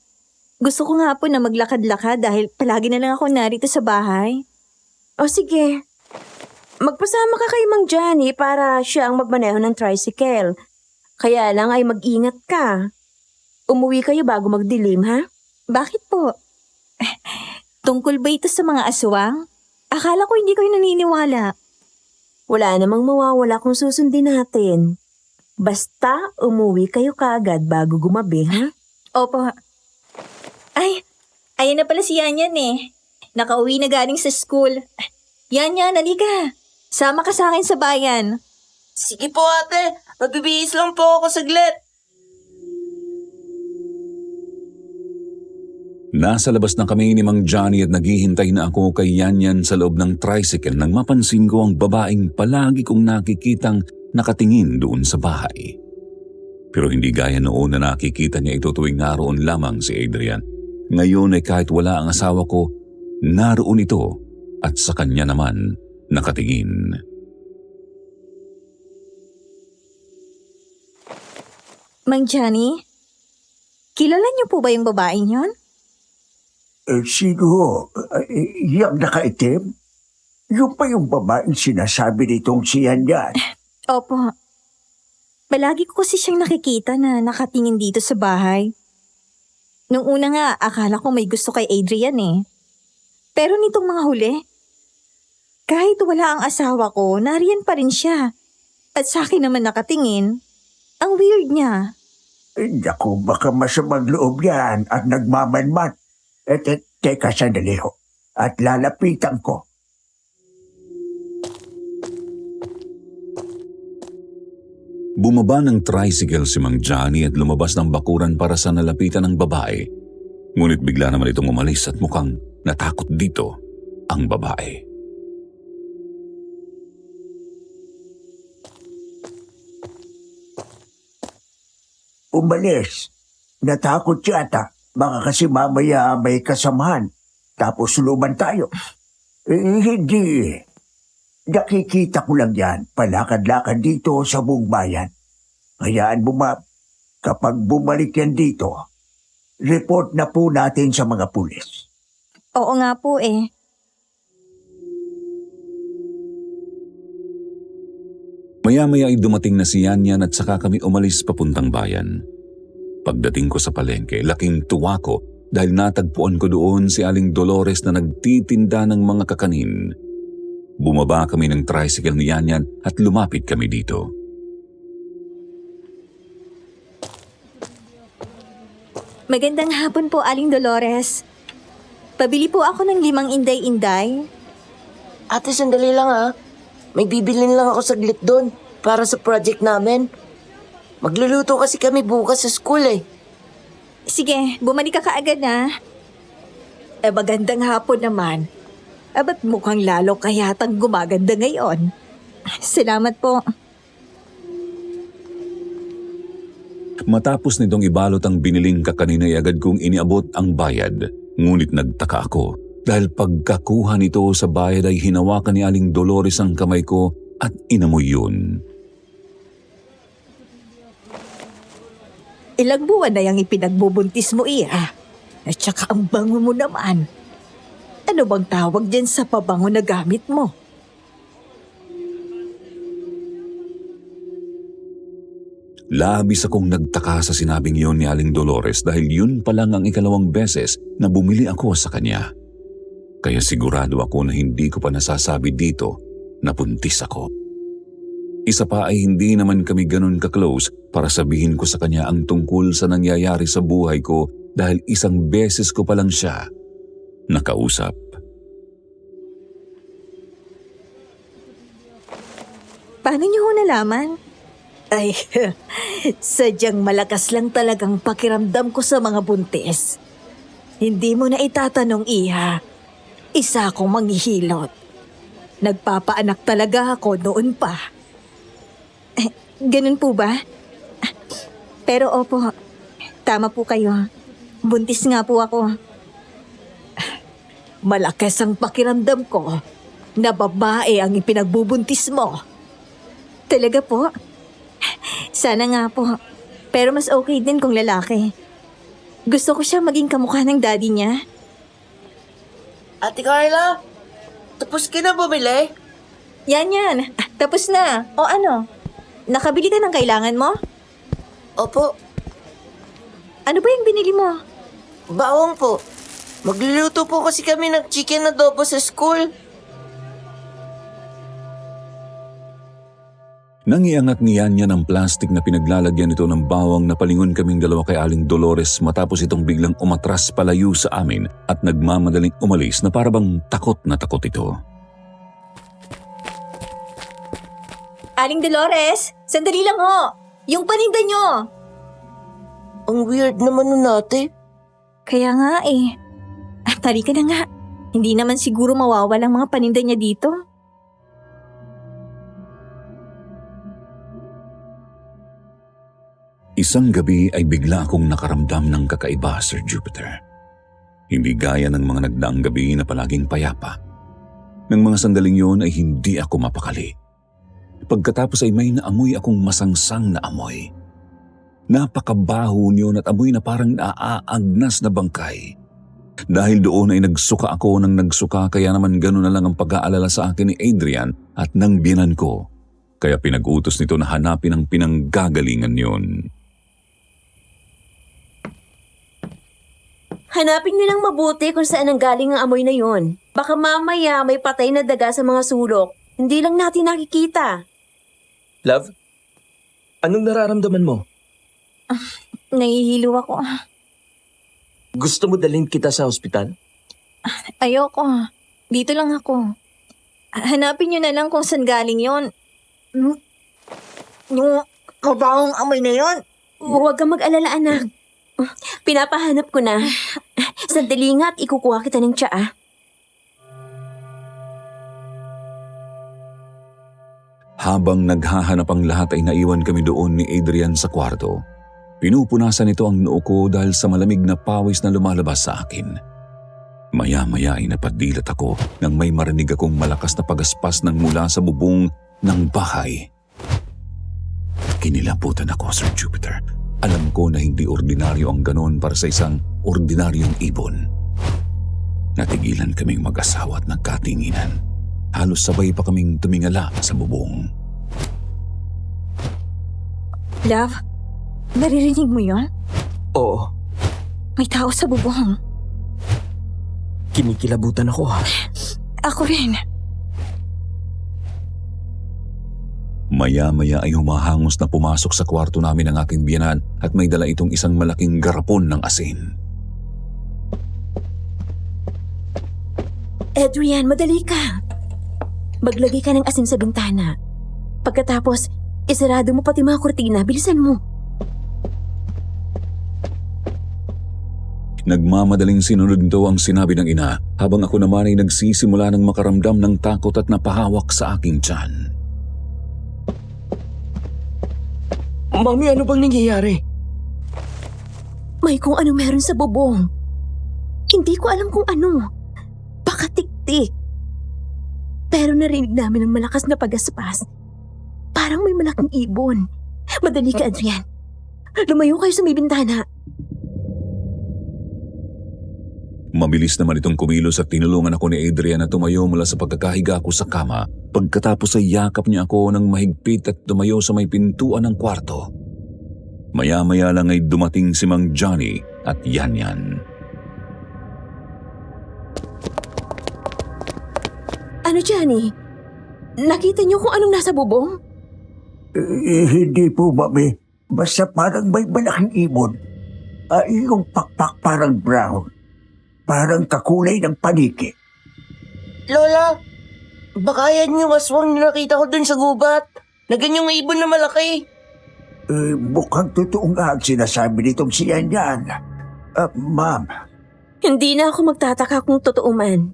Gusto ko nga po na maglakad-lakad dahil palagi na lang ako narito sa bahay. O sige, magpasama ka kay Mang Johnny para siya ang magmaneho ng tricycle. Kaya lang ay mag-ingat ka. Umuwi kayo bago magdilim, ha? Bakit po? Tungkol ba ito sa mga aswang? Akala ko hindi kayo naniniwala. Wala namang mawawala kung susundin natin. Basta umuwi kayo kaagad bago gumabi, ha? Opo. Ay, ayan na pala si Yanyan eh. Nakauwi na galing sa school. Yanyan, halika. Sama ka sa akin sa bayan. Sige po ate, magbibihis lang po ako saglit. Nasa labas na kami ni Mang Johnny at naghihintay na ako kay Yanyan sa loob ng tricycle nang mapansin ko ang babaeng palagi kong nakikitang nakatingin doon sa bahay. Pero hindi gaya noon na nakikita niya ito tuwing naroon lamang si Adrian. Ngayon ay kahit wala ang asawa ko, naroon ito at sa kanya naman nakatingin. Mang Johnny, kilala niyo po ba yung babaeng yon? Sino? Yung nakaitim? Yung pa yung babaeng sinasabi nitong si Yanyan. Opo. Palagi ko kasi siyang nakikita na nakatingin dito sa bahay. Nung una nga, akala ko may gusto kay Adrian eh. Pero nitong mga huli, kahit wala ang asawa ko, nariyan pa rin siya. At sa akin naman nakatingin, ang weird niya. Naku, baka masamang loob yan at nagmamanman. Teka sandali ho. At lalapitan ko. Bumaba ng tricycle si Mang Johnny at lumabas ng bakuran para sa nalapitan ng babae. Ngunit bigla naman itong umalis at mukhang natakot dito ang babae. Umalis. Natakot yata. Baka kasi mamaya may kasamahan. Tapos luman tayo. Hindi. Nakikita ko lang yan. Palakad-lakad dito sa buong bayan. Hayaan mo kapag bumalik yan dito, report na po natin sa mga pulis. Oo nga po eh. Maya-maya ay dumating na si Yanyan at saka kami umalis papuntang bayan. Pagdating ko sa palengke, laking tuwa ko dahil natagpuan ko doon si Aling Dolores na nagtitinda ng mga kakanin. Bumaba kami ng tricycle ni Yanyan at lumapit kami dito. Magandang hapon po, Aling Dolores. Pabili po ako ng 5 inday-inday. Ate, sandali lang ha. May bibilin lang ako saglit doon para sa project namin. Magluluto kasi kami bukas sa school eh. Sige, bumalik ka kaagad na. Magandang hapon naman. Ba't mukhang lalo kayatang gumaganda ngayon? Salamat po. Matapos nitong ibalot ang biniling kakanin ay agad kong iniabot ang bayad. Ngunit nagtaka ako dahil pagkakuha nito sa bayad ay hinawakan ni Aling Dolores ang kamay ko at inamoy yun. Ilang buwan na yung ipinagbubuntis mo, Ira. At saka ang bango mo naman. Ano bang tawag dyan sa pabango na gamit mo? Labis akong nagtaka sa sinabing yon ni Aling Dolores dahil yun pa lang ang ikalawang beses na bumili ako sa kanya. Kaya sigurado ako na hindi ko pa nasasabi dito na buntis ako. Isa pa ay hindi naman kami ganun ka-close para sabihin ko sa kanya ang tungkol sa nangyayari sa buhay ko dahil isang beses ko pa lang siya nakausap. Paano niyo ho nalaman? Ay, sadyang malakas lang talagang pakiramdam ko sa mga buntis. Hindi mo na itatanong, Iha. Isa akong manghihilot. Nagpapaanak talaga ako noon pa. Ganun po ba? Pero opo, tama po kayo. Buntis nga po ako. Malakas ang pakiramdam ko na babae ang ipinagbubuntis mo. Talaga po? Sana nga po. Pero mas okay din kung lalaki. Gusto ko siya maging kamukha ng daddy niya. Ate Carla, tapos ka na bumili? Yan. Tapos na. O ano? Nakabili ka ng kailangan mo? Opo, Ano ba yung binili mo? bawang po. Magluluto po kasi kami ng chicken adobo sa school. Nangiangat niya niya ng plastic na pinaglalagyan nito ng bawang na palingon kaming dalawa kay Aling Dolores matapos itong biglang umatras palayo sa amin at nagmamadaling umalis na parabang takot na takot ito. Aling Dolores, sandali lang ho. Yung paninda nyo. Ang weird naman nun ate. Kaya nga eh. Halika na nga. Hindi naman siguro mawawalang mga paninda niya dito. Isang gabi ay bigla akong nakaramdam ng kakaiba, Sir Jupiter. Hindi gaya ng mga nagdaang gabi na palaging payapa. Nang mga sandaling yun ay hindi ako mapakali. Pagkatapos ay may naamoy akong masangsang na amoy. Napakabaho niyon at amoy na parang naaagnas na bangkay. Dahil doon ay nagsuka ako ng nagsuka kaya naman gano'n na lang ang pag-aalala sa akin ni Adrian at ng biyanan ko. Kaya pinag-utos nito na hanapin ang pinanggagalingan yun. Hanapin niyo lang mabuti kung saan ang galing ang amoy na yon. Baka mamaya may patay na daga sa mga sulok. Hindi lang natin nakikita. Love, anong nararamdaman mo? Nahihilo ako. Gusto mo dalhin kita sa ospital? Ayoko. Dito lang ako. Hanapin niyo na lang kung saan galing yon. Yung mabawang amoy na yon. Huwag kang mag-alala, anak. Pinapahanap ko na. Sandali nga at ikukuha kita ng tsaa. Habang naghahanap ang lahat ay naiwan kami doon ni Adrian sa kwarto. Pinupunasan nito ang noo ko dahil sa malamig na pawis na lumalabas sa akin. Maya-maya ay napadilat ako nang may marinig akong malakas na pagaspas ng mula sa bubong ng bahay. Kinilabutan ako, Sir Jupiter. Alam ko na hindi ordinaryo ang ganon para sa isang ordinaryong ibon. Natigilan kaming mag-asawa at nagkatinginan. Halos sabay pa kaming tumingala sa bubong. Love, naririnig mo yon? Oo, May tao sa bubong. kinikilabutan ako ha. Ako rin. Maya-maya ay humahangos na pumasok sa kwarto namin ang aking biyanan at may dala itong isang malaking garapon ng asin. Adrian, madali ka. Maglagay ka ng asin sa bintana. Pagkatapos, isarado mo pati mga kurtina. Bilisan mo. Nagmamadaling sinunod nito ang sinabi ng ina habang ako naman ay nagsisimula ng makaramdam ng takot at napahawak sa aking tiyan. Mami, ano bang nangyayari? May kung ano meron sa bubong. Hindi ko alam kung ano. Baka tiktik. Pero narinig namin ang malakas na pagaspas. Parang may malaking ibon. Madali ka, Adrian. Lumayo kayo sa may bintana. Mabilis naman itong kumilos at tinulungan ako ni Adrian na tumayo mula sa pagkakahiga ko sa kama. Pagkatapos ay yakap niya ako ng mahigpit at tumayo sa may pintuan ng kwarto. Maya-maya lang ay dumating si Mang Johnny at Yan. Ano, Johnny? Nakita niyo kung anong nasa bubong? Hindi po, mami. Basta parang may malaking ibon. Yung pakpak parang brown. Parang kakulay ng paniki. Lola, baka yan yung aswang na nakita ko dun sa gubat. na ganyang ibon na malaki. Mukhang totoo nga ang sinasabi nitong si Yan. Ma'am, Hindi na ako magtataka kung totoo man.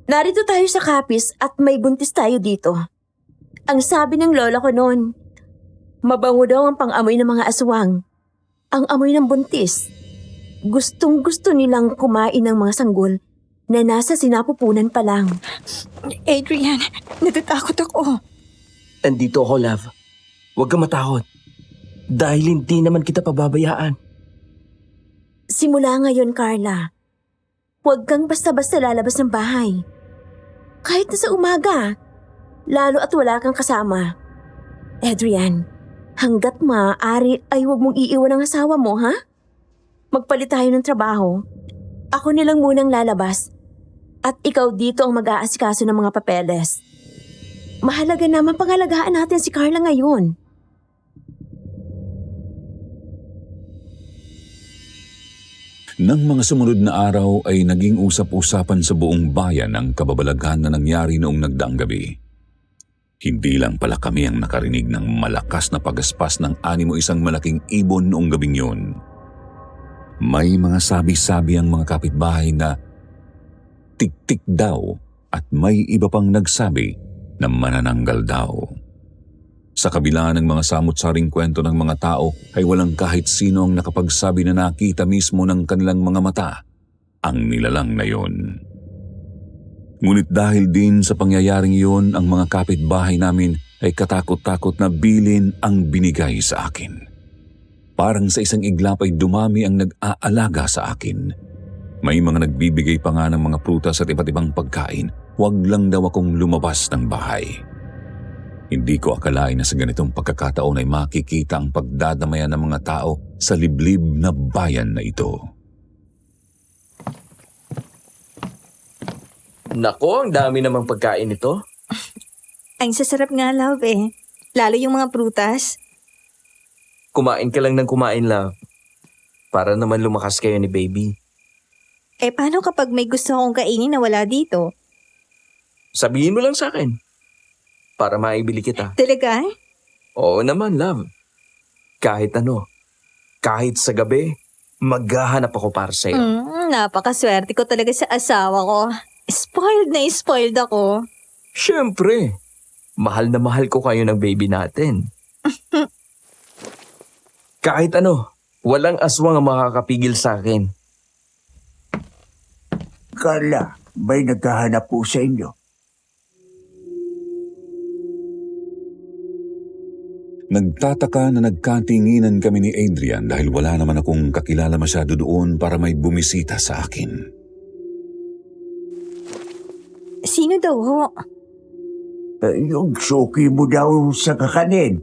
Narito tayo sa Capiz at may buntis tayo dito. Ang sabi ng lola ko noon, mabango daw ang pang-amoy ng mga aswang. Ang amoy ng buntis. Gustong-gusto nilang kumain ng mga sanggol na nasa sinapupunan pa lang. Adrian, natatakot ako. Andito ako, love. Huwag kang matakot. Dahil hindi naman kita pababayaan. Simula ngayon, Carla, huwag kang basta-basta lalabas ng bahay. Kahit na sa umaga, lalo at wala kang kasama. Adrian, hanggat maaari ay huwag mong iiwan ang asawa mo, ha? Magpalit tayo ng trabaho. Ako nilang munang lalabas. At ikaw dito ang mag-aasikaso ng mga papeles. Mahalaga naman pangalagaan natin si Carla ngayon. Nang mga sumunod na araw ay naging usap-usapan sa buong bayan ang kababalaghan na nangyari noong nagdaang gabi. Hindi lang pala kami ang nakarinig ng malakas na pagaspas ng animo isang malaking ibon noong gabing yun. May mga sabi-sabi ang mga kapitbahay na tik-tik daw at may iba pang nagsabi na manananggal daw. Sa kabila ng mga samut-saring kwento ng mga tao ay walang kahit sino ang nakapagsabi na nakita mismo ng kanilang mga mata ang nilalang na yun. Ngunit dahil din sa pangyayaring yun, ang mga kapitbahay namin ay katakot-takot na bilin ang binigay sa akin. Parang sa isang iglap ay dumami ang nag-aalaga sa akin. May mga nagbibigay pa nga ng mga prutas at iba't ibang pagkain. Huwag lang daw akong lumabas ng bahay. Hindi ko akalain na sa ganitong pagkakataon ay makikita ang pagdadamayan ng mga tao sa liblib na bayan na ito. Nako, ang dami namang pagkain ito. Ang sasarap nga, love eh. Lalo yung mga prutas. Kumain ka lang ng kumain, love. Para naman lumakas kayo ni baby. Eh paano kapag may gusto akong kainin na wala dito? Sabihin mo lang sa akin. Para maibili kita. Talaga? Oo naman, love. Kahit ano. Kahit sa gabi, maghahanap ako para sa'yo. Napakaswerte ko talaga sa asawa ko. Spoiled na spoiled ako. Siyempre. Mahal na mahal ko kayo ng baby natin. Kahit ano, walang aswang ang makakapigil sa akin. Carla, may naghahanap po sa inyo. Nagtataka na nagkatinginan kami ni Adrian dahil wala naman akong kakilala masyado doon para may bumisita sa akin. Sino daw ho? Yung suki mo daw sa kakanin.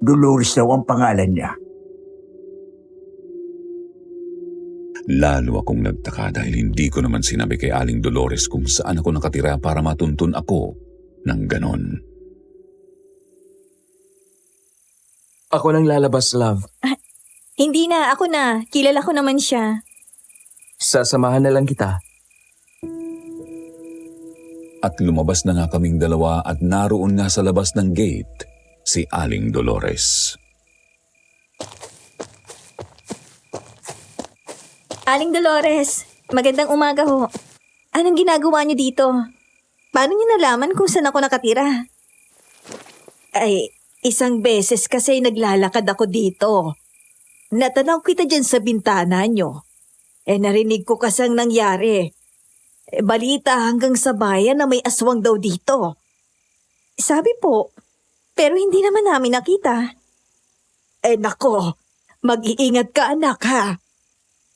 Dolores daw ang pangalan niya. Lalo akong nagtaka dahil hindi ko naman sinabi kay Aling Dolores kung saan ako nakatira para matuntun ako ng ganon. Ako nang lalabas, love. Hindi na, ako na. Kilala ko naman siya. Sasamahan na lang kita. At lumabas na nga kaming dalawa at naroon nga sa labas ng gate si Aling Dolores. Aling Dolores, magandang umaga ho. Anong ginagawa niyo dito? Paano niyo nalaman kung saan ako nakatira? Ay, isang beses kasi naglalakad ako dito. Natanaw kita dyan sa bintana niyo. Narinig ko kasang nangyari. Balita hanggang sa bayan na may aswang daw dito. Sabi po, pero hindi naman namin nakita. Nako, mag-iingat ka anak ha.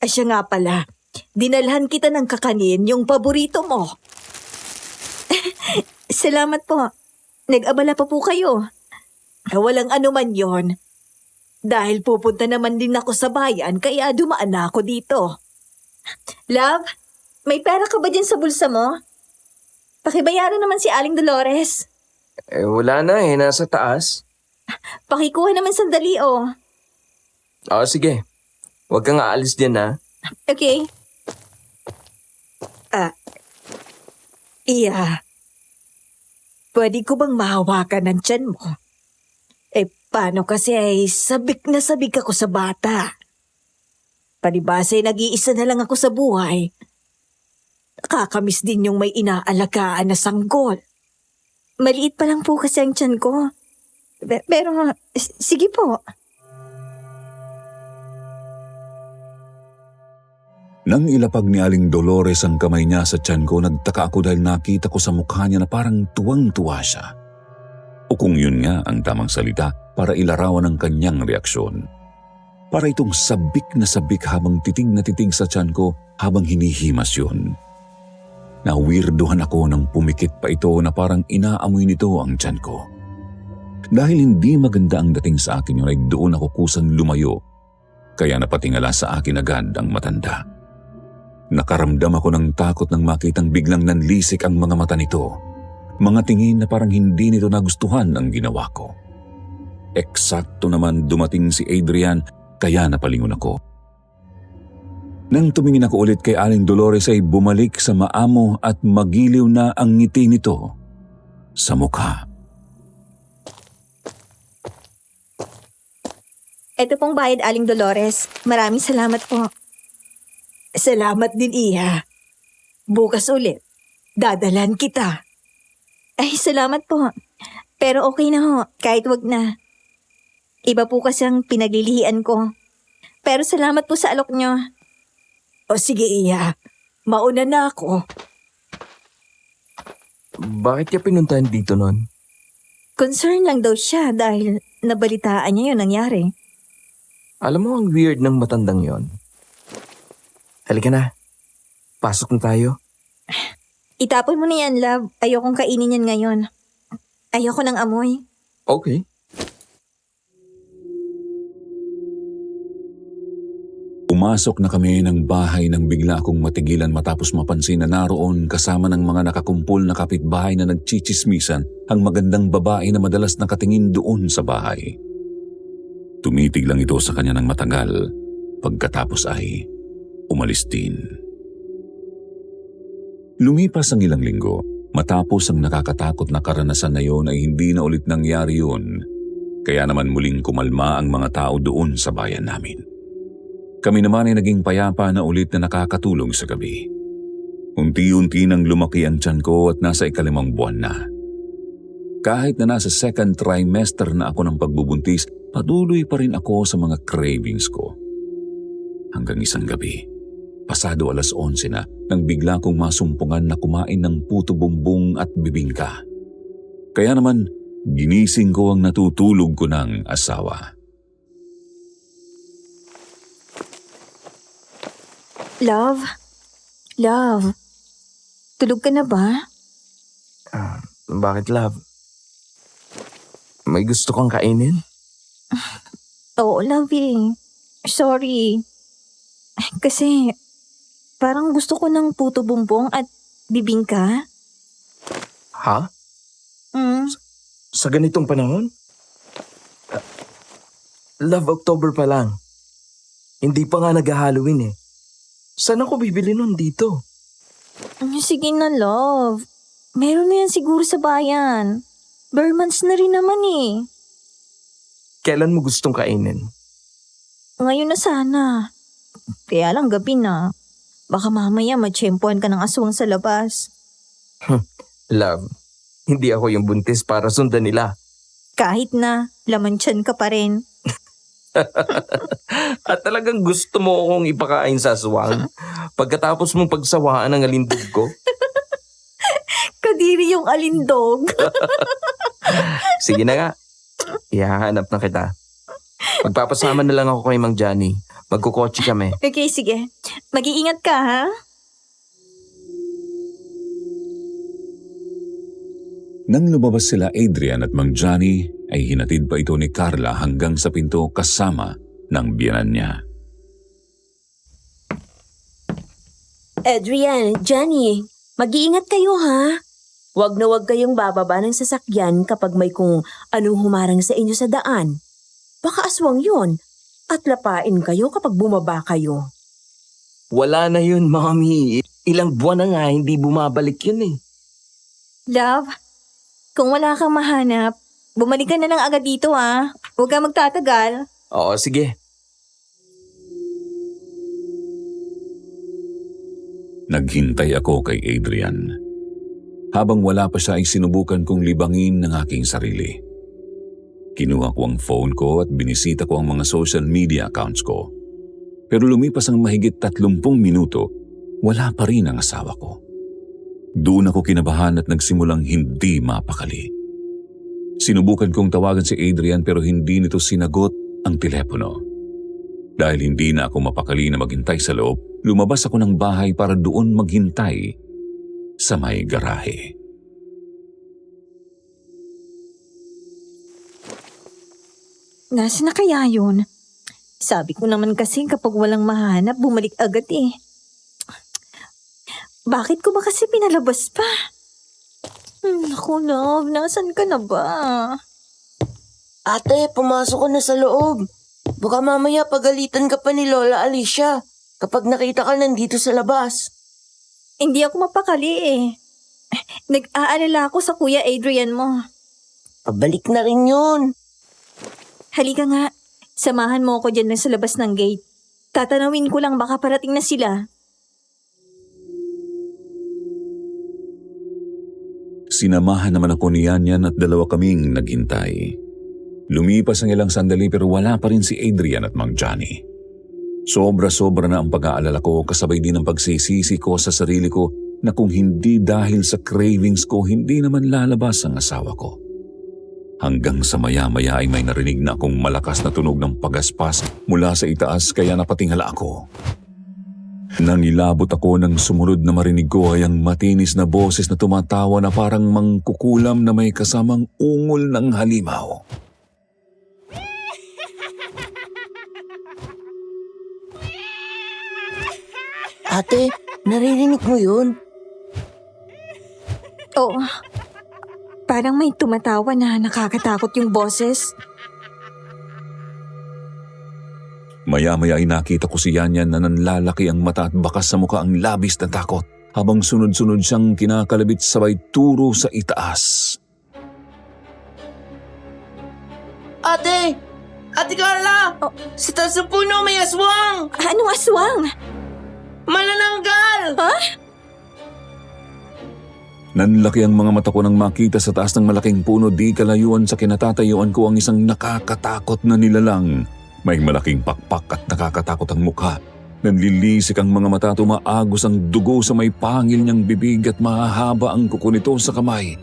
Siya nga pala, dinalhan kita ng kakanin yung paborito mo. Salamat po. Nag-abala pa po kayo. Walang anuman yon. Dahil pupunta naman din ako sa bayan kaya dumaan na ako dito. Love, may pera ka ba dyan sa bulsa mo? Pakibayaran naman si Aling Dolores. Wala na nasa taas. Pakikuha naman sandali oh. Sige. Huwag kang aalis dyan, ha? Okay. Iya. Pwede ko bang mahawakan ng tiyan mo? Paano kasi ay sabik na sabik ako sa bata. Palibasa ay nag-iisa na lang ako sa buhay. Nakakamiss din yung may inaalagaan na sanggol. Maliit pa lang po kasi ang tiyan ko. Pero, sige po. Nang ilapag ni Aling Dolores ang kamay niya sa tiyan ko, nagtaka ako dahil nakita ko sa mukha niya na parang tuwang-tuwa siya. O kung yun nga ang tamang salita para ilarawan ang kanyang reaksyon. Para itong sabik na sabik habang titig na titig sa tiyan ko habang hinihimas yun. Nawirduhan ako nang pumikit pa ito na parang inaamoy nito ang tiyan ko. Dahil hindi maganda ang dating sa akin yun ay doon ako kusang lumayo, kaya napatingala sa akin agad ang matanda. Nakaramdam ako ng takot nang makitang biglang nanlisik ang mga mata nito. Mga tingin na parang hindi nito nagustuhan ang ginawa ko. Eksakto naman dumating si Adrian kaya napalingon ako. Nang tumingin ako ulit kay Aling Dolores ay bumalik sa maamo at magiliw na ang ngiti nito sa mukha. Ito pong bayad, Aling Dolores. Maraming salamat po. Salamat din, Iha. Bukas ulit. Dadalan kita. Ay, salamat po. Pero okay na ho, kahit wag na. Iba po kasi ang pinaglilihian ko. Pero salamat po sa alok nyo. O sige, Iya. Mauna na ako. Bakit niya pinuntahan dito nun? Concern lang daw siya dahil nabalitaan niya yun nangyari. Alam mo ang weird ng matandang yon. Halika na. Pasok na tayo. Itapon mo na yan, love. Ayokong kainin yan ngayon. Ayoko ng amoy. Okay. Pumasok na kami ng bahay nang bigla akong matigilan matapos mapansin na naroon kasama ng mga nakakumpol na kapitbahay na nagchichismisan ang magandang babae na madalas nakatingin doon sa bahay. Tumitig lang ito sa kanya ng matagal, pagkatapos ay umalis din. Lumipas ang ilang linggo, matapos ang nakakatakot na karanasan na yon ay hindi na ulit nangyari yun, kaya naman muling kumalma ang mga tao doon sa bayan namin. Kami naman ay naging payapa na ulit na nakakatulog sa gabi. Unti-unti nang lumaki ang tiyan ko at nasa 5 buwan na. Kahit na nasa 2nd trimester na ako ng pagbubuntis, patuloy pa rin ako sa mga cravings ko. Hanggang isang gabi, pasado 11:00 na, nang bigla kong masumpungan na kumain ng puto bumbong at bibingka. Kaya naman, ginising ko ang natutulog ko ng asawa. Love? Love? Tulog ka na ba? Bakit, love? May gusto kang kainin? Oo, love eh. Sorry. Kasi parang gusto ko ng puto bumbong at bibingka. Ha? Mm. Sa ganitong panahon? Love, October pa lang. Hindi pa nga nag-Halloween eh. Saan ako bibili nun dito? Sige na, love. Meron na yan siguro sa bayan. Bare months na rin naman eh. Kailan mo gustong kainin? Ngayon na sana. Kaya lang gabi na. Baka mamaya matsyempohan ka ng aswang sa labas. Love, hindi ako yung buntis para sundan nila. Kahit na, laman tiyan ka pa rin. At talagang gusto mo akong ipakain sa aswang pagkatapos mong pagsawaan ang alindog ko? Kadiri yung alindog. Sige na nga. Ihahanap na kita. Magpapasama na lang ako kay Mang Johnny. Magkukotse kami. Okay, sige. Mag-iingat ka, ha? Nang lumabas sila Adrian at Mang Johnny, ay hinatid pa ito ni Carla hanggang sa pinto kasama ng biyanan niya. Adrian, Johnny, mag-iingat kayo ha. Wag na wag kayong bababa ng sasakyan kapag may kung anong humarang sa inyo sa daan. Baka aswang yun at lapain kayo kapag bumaba kayo. Wala na yun, Mommy. Ilang buwan na nga hindi bumabalik yun eh. Love, kung wala kang mahanap, Bumalik ka na lang agad dito ha. Huwag ka magtatagal. Oo, sige. Naghintay ako kay Adrian. Habang wala pa siya ay sinubukan kong libangin ng aking sarili. Kinuha ko ang phone ko at binisita ko ang mga social media accounts ko. Pero lumipas ang mahigit 30 minuto, wala pa rin ang asawa ko. Doon ako kinabahan at nagsimulang hindi mapakali. Sinubukan kong tawagan si Adrian pero hindi nito sinagot ang telepono. Dahil hindi na ako mapakali na maghintay sa loob, lumabas ako ng bahay para doon maghintay sa may garahe. Nasaan na kaya yun? Sabi ko naman kasi kapag walang mahanap, bumalik agad eh. Bakit ko ba kasi pinalabas pa? Naku, love, nasan ka na ba? Ate, pumasok ka na sa loob. Baka mamaya pagalitan ka pa ni Lola Alicia kapag nakita ka nandito sa labas. Hindi ako mapakali eh. Nag-aalala ako sa Kuya Adrian mo. Pabalik na rin yun. Halika nga, samahan mo ako dyan sa labas ng gate. Tatanawin ko lang baka parating na sila. Sinamahan naman ako ni Yanyan at dalawa kaming naghintay. Lumipas ang ilang sandali pero wala pa rin si Adrian at Mang Johnny. Sobra-sobra na ang pag-aalala ko kasabay din ang pagsisisi ko sa sarili ko na kung hindi dahil sa cravings ko, hindi naman lalabas ang asawa ko. Hanggang sa maya-maya ay may narinig na akong malakas na tunog ng pagaspas mula sa itaas kaya napatingala ako. Nangilabot ako nang sumunod na marinig ko ay ang matinis na boses na tumatawa na parang mangkukulam na may kasamang ungol ng halimaw. Ate, naririnig mo yun? Oo. Parang may tumatawa na nakakatakot yung boses. Maya-maya ay nakita ko si Yanyan na nanlalaki ang mata at bakas sa mukha ang labis na takot habang sunod-sunod siyang kinakalabit sabay turo sa itaas. Ate! Ate Carla! Oh. Sa taas ng puno may aswang! Anong aswang? Manananggal! Ha? Nanlaki ang mga mata ko nang makita sa taas ng malaking puno di kalayuan sa kinatatayuan ko ang isang nakakatakot na nilalang. May malaking pakpak at nakakatakot ang mukha. Nanlilisik ang mga mata, tumaagos ang dugo sa may pangil niyang bibig at mahahaba ang kuko nito sa kamay.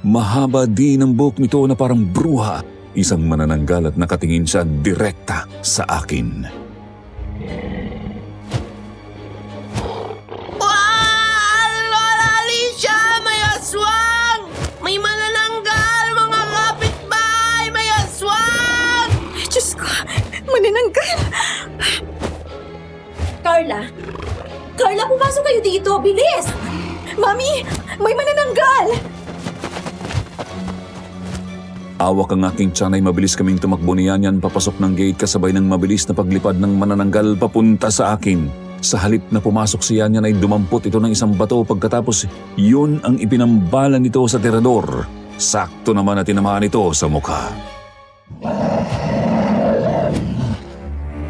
Mahaba din ang buhok nito na parang bruha. Isang manananggal at nakatingin siya direkta sa akin. Lola Alicia! May aswang! May manananggal! Mga kapitbahay! May aswang! Diyos ko, manananggal. Carla! Carla, pumasok kayo dito! Bilis! Mami, may manananggal! Awak ang aking tiyan ay mabilis kaming tumakbo ni Yanyan papasok ng gate kasabay ng mabilis na paglipad ng manananggal papunta sa akin. Sa halip na pumasok si Yanyan ay dumampot ito ng isang bato pagkatapos yun ang ipinambalan nito sa tirador. Sakto naman na tinamaan ito sa mukha.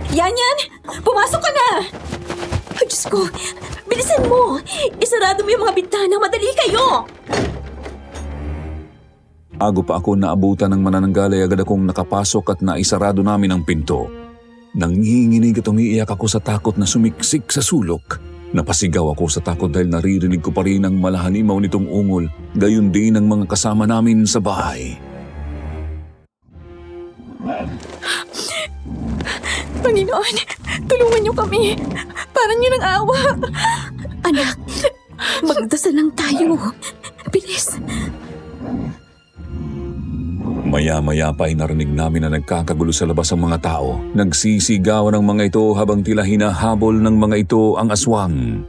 Yanyan! Pumasok ka na! Ay, Diyos ko! Bilisan mo! Isarado mo yung mga bintana! Madali kayo! Bago pa ako naabutan ng manananggal ay agad akong nakapasok at naisarado namin ang pinto. Nanginginig at umiiyak ako sa takot na sumiksik sa sulok. Napasigaw ako sa takot dahil naririnig ko pa rin ang malahalimaw nitong ungol, gayon din ang mga kasama namin sa bahay. Panginoon, tulungan niyo kami. Parang niyo ng awa. Anak, magdasal lang tayo. Bilis. Maya-maya pa ay narinig namin na nagkakagulo sa labas ang mga tao. Nagsisigawan ang mga ito habang tila hinahabol ng mga ito ang aswang.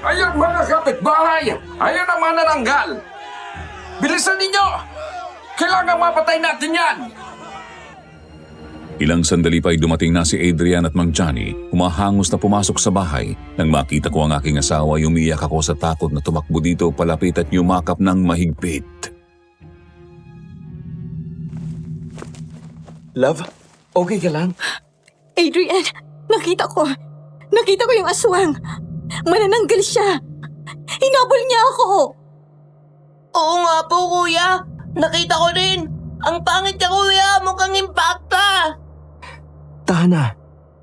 Ayun mga kapitbahay! Ayun ang manananggal! Bilisan ninyo! Kailangan mapatay natin yan! Ilang sandali pa ay dumating na si Adrian at Mang Johnny. Humahangos na pumasok sa bahay. Nang makita ko ang aking asawa, umiyak ako sa takot na tumakbo dito palapit at yumakap ng mahigpit. Love, okay ka lang? Adrian, nakita ko. Nakita ko yung aswang. Manananggal siya. Hinabol niya ako. Oo nga po, kuya. Nakita ko rin. Ang pangit niya, kuya. Mukhang impacta. Tahan na.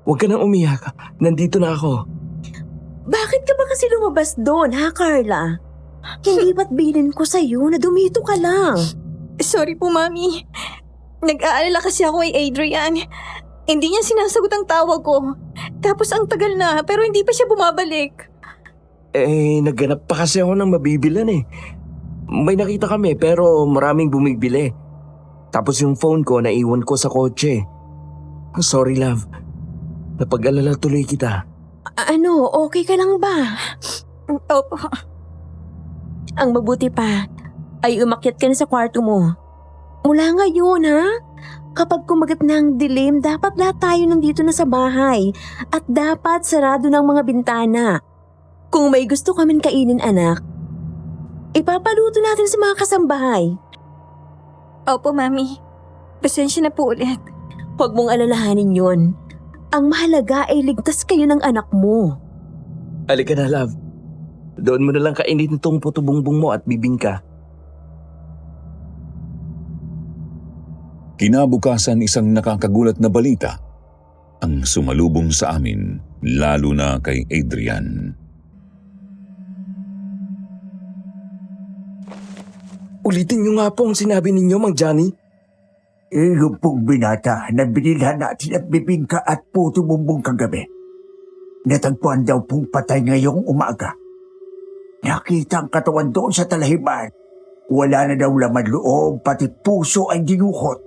Huwag ka nang umiyak. Nandito na ako. Bakit ka ba kasi lumabas doon, ha, Carla? Hindi ba't bilin ko sa'yo na dumito ka lang? Sorry po, Mami. Nag-aalala kasi ako kay Adrian. Hindi niya sinasagot ang tawag ko. Tapos ang tagal na, pero hindi pa siya bumabalik. Nagganap pa kasi ako ng mabibilan eh. May nakita kami pero maraming bumibili. Tapos yung phone ko naiwan ko sa kotse. Sorry love. Napag-alala tuloy kita. Ano, okay ka lang ba? Opo. Ang mabuti pa ay umakyat ka na sa kwarto mo. Mula ngayon, ha? Kapag kumagat na ang dilim, dapat lahat tayo nandito na sa bahay at dapat sarado ng mga bintana. Kung may gusto kaming kainin, anak, ipapaluto natin sa mga kasambahay. Opo, Mami. Pasensya na po ulit. Huwag mong alalahanin yon. Ang mahalaga ay ligtas kayo ng anak mo. Halika na love. Doon mo na lang kainin itong puto bumbong mo at bibingka. Kinabukasan isang nakakagulat na balita ang sumalubong sa amin, lalo na kay Adrian. Ulitin niyo nga po ang sinabi ninyo, Mang Johnny. Yung pong binata na binilhan natin at bibingka at puto bumbong kagabi. Natagpuan daw pong patay ngayong umaga. Nakita ang katawan doon sa talahiban. Wala na daw laman loob, pati puso ay dinukot.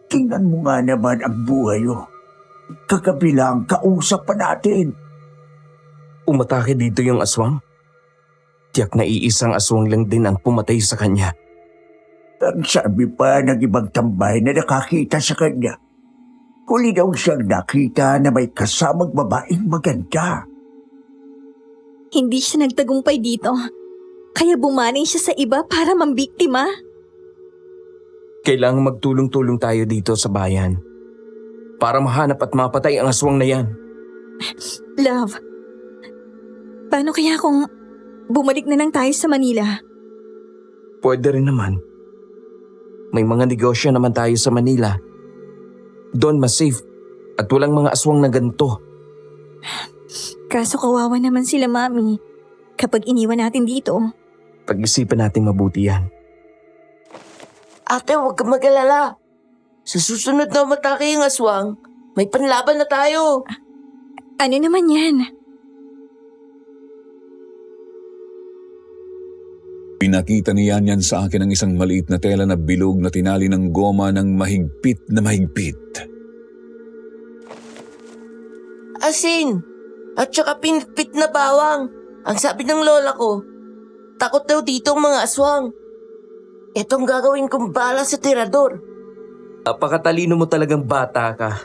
Tingnan mo nga naman ang buhay oh. Kagabi lang, kausap pa natin. Umatake dito yung aswang? Tiyak na iisang aswang lang din ang pumatay sa kanya. Ang sabi pa ng ibang tambay na nakakita sa kanya, huli daw siyang nakita na may kasamang babaeng maganda. Hindi siya nagtagumpay dito. Kaya bumaling siya sa iba para mambiktima. Kailangang magtulong-tulong tayo dito sa bayan para mahanap at mapatay ang aswang na yan. Love, paano kaya kung bumalik na lang tayo sa Manila? Pwede rin naman. May mga negosyo naman tayo sa Manila. Doon mas safe at walang mga aswang na ganito. Kaso kawawa naman sila, Mami, kapag iniwan natin dito. Pag-isipan natin mabuti yan. Ate, huwag kang mag-alala. Sa susunod na umatake yung aswang, may panlaban na tayo. Ano naman yan? Pinakita ni Yan sa akin ang isang maliit na tela na bilog na tinali ng goma ng mahigpit na mahigpit. Asin, at saka pinipit na bawang. Ang sabi ng lola ko, takot daw dito ang mga aswang. Itong gagawin kong bala sa tirador. Apakatalino mo talagang bata ka.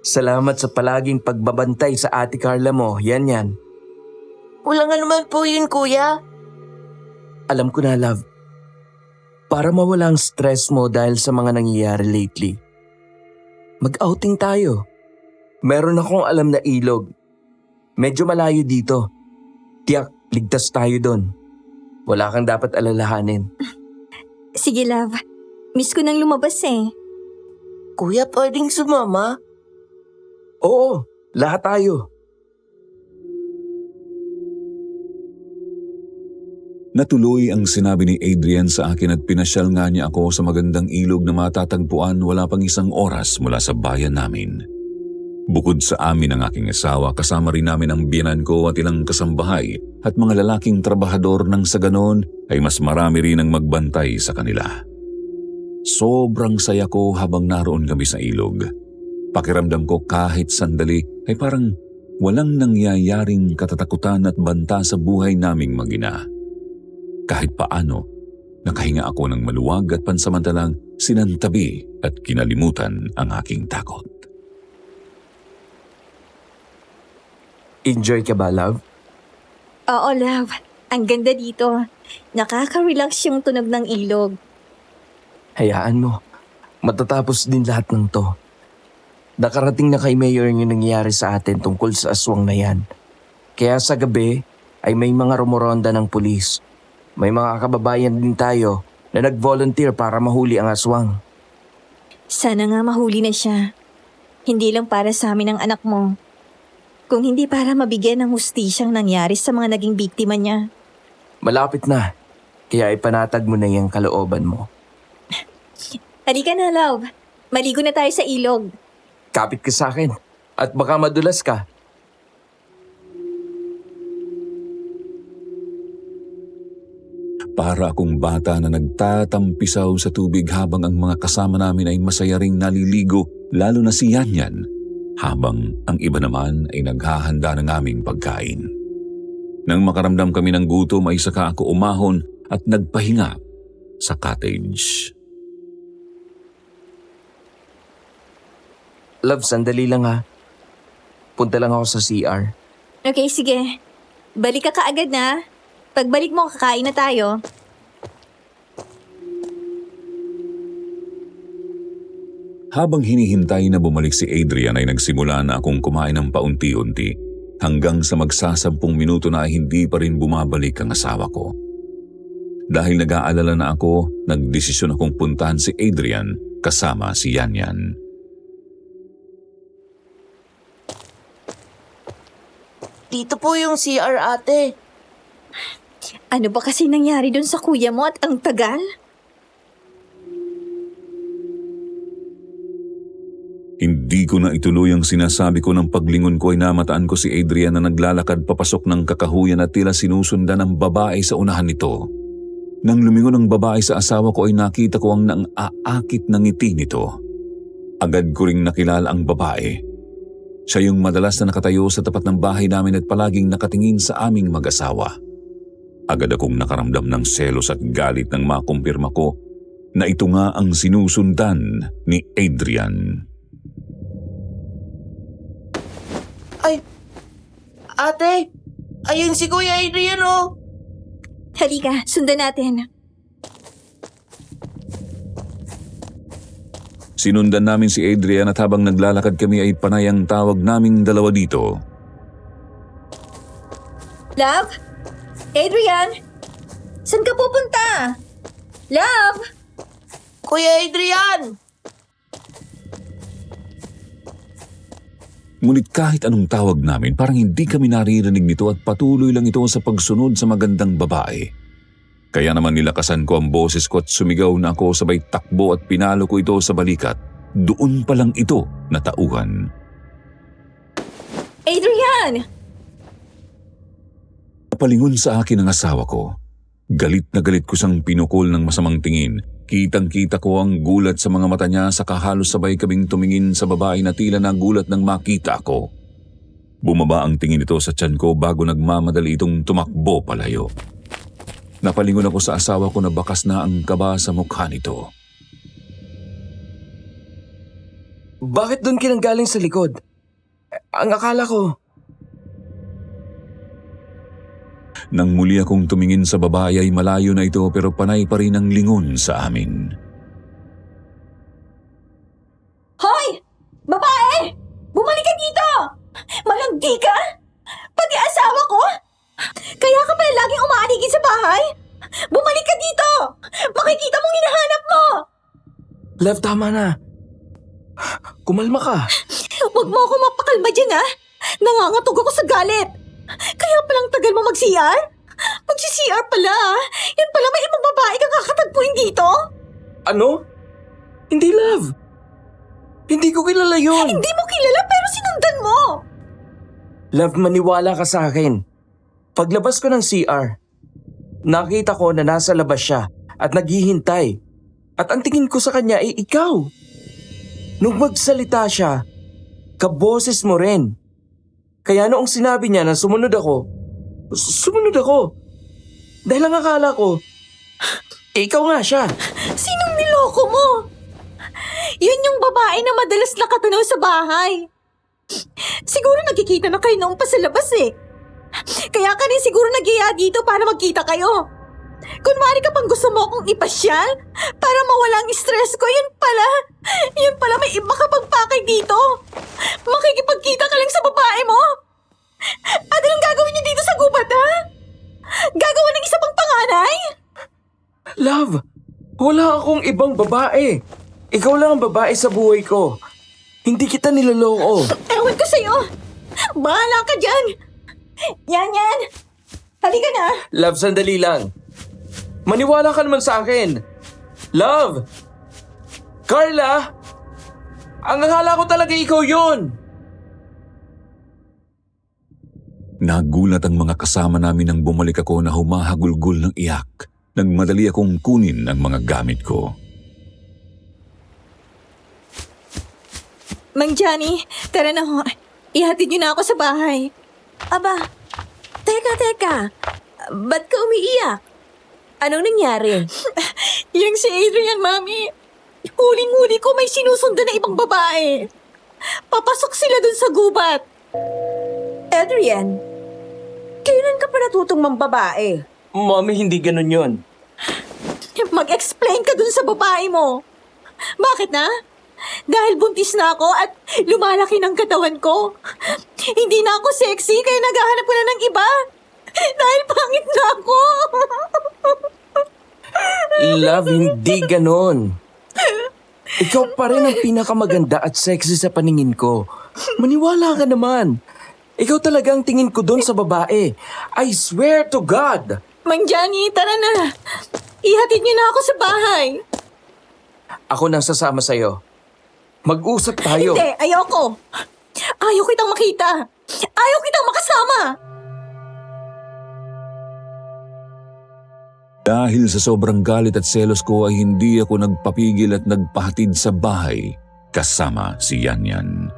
Salamat sa palaging pagbabantay sa ate Carla mo. Yan. Wala nga naman po yun, kuya. Alam ko na, love. Para mawala ang stress mo dahil sa mga nangyayari lately. Mag-outing tayo. Meron akong alam na ilog. Medyo malayo dito. Tiyak, ligtas tayo doon. Wala kang dapat alalahanin. Sige, love. Miss ko nang lumabas eh. Kuya, pwedeng sumama? Oo, lahat tayo. Natuloy ang sinabi ni Adrian sa akin at pinasyal nga niya ako sa magandang ilog na matatagpuan wala pang isang oras mula sa bayan namin. Bukod sa amin ang aking asawa, kasama rin namin ang biyenan ko at ilang kasambahay at mga lalaking trabahador nang sa ganon ay mas marami rin ang magbantay sa kanila. Sobrang saya ko habang naroon kami sa ilog. Pakiramdam ko kahit sandali ay parang walang nangyayaring katatakutan at banta sa buhay naming mag-ina. Kahit paano, nakahinga ako ng maluwag at pansamantalang sinantabi at kinalimutan ang aking takot. Enjoy ka ba, love? Oo, love. Ang ganda dito. Nakaka-relax yung tunog ng ilog. Hayaan mo. Matatapos din lahat ng to. Nakarating na kay Mayor yung nangyayari sa atin tungkol sa aswang na yan. Kaya sa gabi ay may mga rumoronda ng pulis. May mga kababayan din tayo na nag-volunteer para mahuli ang aswang. Sana nga mahuli na siya. Hindi lang para sa amin ang anak mo. Kung hindi para mabigyan ng hustisyang nangyari sa mga naging biktima niya. Malapit na, kaya ipanatag mo na yung kalooban mo. Halika na, love. Maligo na tayo sa ilog. Kapit ka sa akin at baka madulas ka. Para akong bata na nagtatampisaw sa tubig habang ang mga kasama namin ay masaya ring naliligo, lalo na si Yanyan, habang ang iba naman ay naghahanda ng aming pagkain. Nang makaramdam kami ng gutom ay saka ako umahon at nagpahinga sa cottage. Love, sandali lang ha. Punta lang ako sa CR. Okay, sige. Balik ka kaagad na. Pagbalik mo, kakain na tayo. Habang hinihintay na bumalik si Adrian ay nagsimula na akong kumain ng paunti-unti hanggang sa magsasampung minuto na ay hindi pa rin bumabalik ang asawa ko. Dahil nag-aalala na ako, nagdesisyon akong puntahan si Adrian kasama si Yanyan. Dito po yung CR, ate. Ano ba kasi nangyari dun sa kuya mo at ang tagal? Hindi ko na ituloy ang sinasabi ko ng paglingon ko ay namataan ko si Adrian na naglalakad papasok ng kakahuyan at tila sinusundan ng babae sa unahan nito. Nang lumingon ang babae sa asawa ko ay nakita ko ang nang-aakit ng ngiti nito. Agad ko ring nakilala ang babae. Siya yung madalas na nakatayo sa tapat ng bahay namin at palaging nakatingin sa aming mag-asawa. Agad akong nakaramdam ng selos at galit nang makumpirma ko na ito nga ang sinusundan ni Adrian. Ay, ate, ayun si Kuya Adrian, oh. Halika, sundan natin. Sinundan namin si Adrian at habang naglalakad kami ay panay ang tawag naming dalawa dito. Love? Adrian? Saan ka pupunta? Love? Kuya Adrian! Ngunit kahit anong tawag namin, parang hindi kami naririnig nito at patuloy lang ito sa pagsunod sa magandang babae. Kaya naman nilakasan ko ang boses ko at sumigaw na ako sabay takbo at pinalo ko ito sa balikat. Doon pa lang ito natauhan. Adrian! Napalingon sa akin ang asawa ko. Galit na galit ko siyang pinukol ng masamang tingin. Kitang-kita ko ang gulat sa mga mata niya saka halos sabay kaming tumingin sa babae na tila nagulat nang makita ako. Bumaba ang tingin nito sa tiyan ko bago nagmamadali itong tumakbo palayo. Napalingon ako sa asawa ko na bakas na ang kaba sa mukha nito. Bakit doon kinanggaling sa likod? Ang akala ko... Nang muli akong tumingin sa babae ay malayo na ito pero panay pa rin ang lingon sa amin. Hoy! Babae! Bumalik ka dito! Malanggi ka? Pati asawa ko? Kaya ka pala laging umaaligid sa bahay? Bumalik ka dito! Makikita mong hinahanap mo! Love, tama na. Kumalma ka. Huwag mo ako mapakalma dyan, ha? Nangangatog ako sa galit. Kaya palang tagal mo mag-CR? Mag-CR pala, ha? Yan pala may ibang babae kang kakatagpuin dito? Ano? Hindi, love. Hindi ko kilala yun. Hindi mo kilala pero sinundan mo! Love, maniwala ka sa akin. Paglabas ko ng CR, nakita ko na nasa labas siya at naghihintay. At ang tingin ko sa kanya ay ikaw. Nung magsalita siya, kaboses mo rin. Kaya noong sinabi niya na sumunod ako, sumunod ako. Dahil ang akala ko, ikaw nga siya. Sinong niloko mo? Yun yung babae na madalas nakatanaw sa bahay. Siguro nagkikita na kayo noong pa sa labas eh. Kaya ka rin siguro nag-iya dito para magkita kayo. Kunwari ka pang gusto mo akong ipasyal para mawala ang stress ko, yun pala may iba ka pang pakay dito. Makikipagkita ka lang sa babae mo. At anong gagawin niyo dito sa gubat, ha? Gagawa ng isa pang panganay? Love, wala akong ibang babae. Ikaw lang ang babae sa buhay ko. Hindi kita niloloko. Ewan ko sa'yo. Bahala ka dyan. Yan. Halika na. Love, sandali lang. Maniwala ka naman sa akin. Love! Carla! Ang akala ko talaga ikaw yun! Nagulat ang mga kasama namin nang bumalik ako na humahagulgol ng iyak. Nagmadali akong kunin ang mga gamit ko. Mang Johnny, tara na ho. Ihatid niyo na ako sa bahay. Aba, teka. Ba't ka umiiyak? Anong nangyari? Yung si Adrian, Mami. Huling-huli ko may sinusundan na ibang babae. Papasok sila dun sa gubat. Adrian, kailan ka pa natutong mambabae? Mami, hindi ganun yun. Mag-explain ka dun sa babae mo. Bakit na? Dahil buntis na ako at lumalaki ng katawan ko. Hindi na ako sexy kaya naghahanap ko na ng iba. Dahil pangit na ako. Love, hindi ganun. Ikaw pa rin ang pinakamaganda at sexy sa paningin ko. Maniwala ka naman. Ikaw talaga ang tingin ko doon sa babae. I swear to God! Mang Johnny, tara na. Ihatid niyo na ako sa bahay. Ako nang sasama sa'yo. Mag-usap tayo. Hindi, ayoko. Ayaw kitang makita. Ayaw kitang makasama. Dahil sa sobrang galit at selos ko ay hindi ako nagpapigil at nagpahatid sa bahay kasama si Yanyan.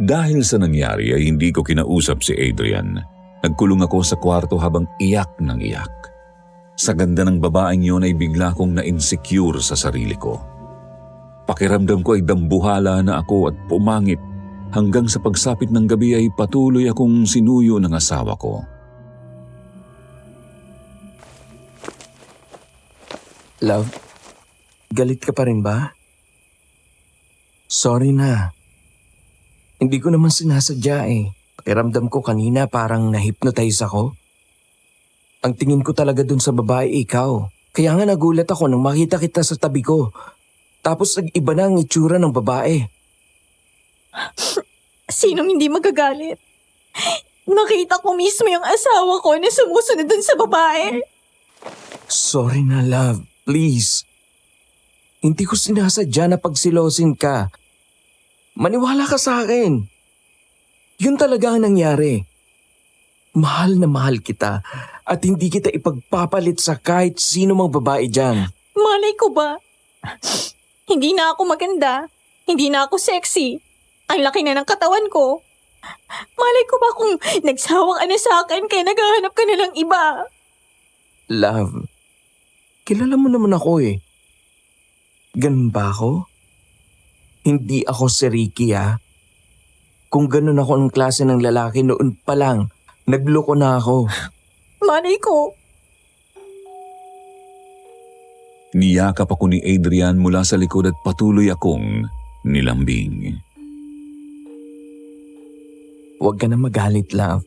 Dahil sa nangyari ay hindi ko kinausap si Adrian. Nagkulong ako sa kwarto habang iyak ng iyak. Sa ganda ng babaeng yun ay bigla kong na-insecure sa sarili ko. Pakiramdam ko ay dambuhala na ako at pumangit hanggang sa pagsapit ng gabi ay patuloy akong sinuyo ng asawa ko. Love, galit ka pa rin ba? Sorry na. Hindi ko naman sinasadya eh. Pakiramdam ko kanina parang na-hypnotize ako. Ang tingin ko talaga dun sa babae ikaw. Kaya nga nagulat ako nung makita kita sa tabi ko. Tapos nag-iba na ang itsura ng babae. Sinong hindi magagalit? Nakita ko mismo yung asawa ko na sumusunod dun sa babae. Sorry na, love. Please. Hindi ko sinasadya na pagsilosin ka. Maniwala ka sa akin. Yun talaga ang nangyari. Mahal na mahal kita at hindi kita ipagpapalit sa kahit sino mang babae dyan. Malay ko ba? Hindi na ako maganda. Hindi na ako sexy. Ang laki na ng katawan ko. Malay ko ba kung nagsawang ka na sa akin kaya naghahanap ka na lang iba? Love, kilala mo naman ako eh. Ganun ba ako? Hindi ako si Ricky ah. Kung ganun ako ng klase ng lalaki noon pa lang, nagloko na ako. Malay ko. Niyakap ako ni Adrian mula sa likod at patuloy akong nilambing. Huwag ka na magalit, love.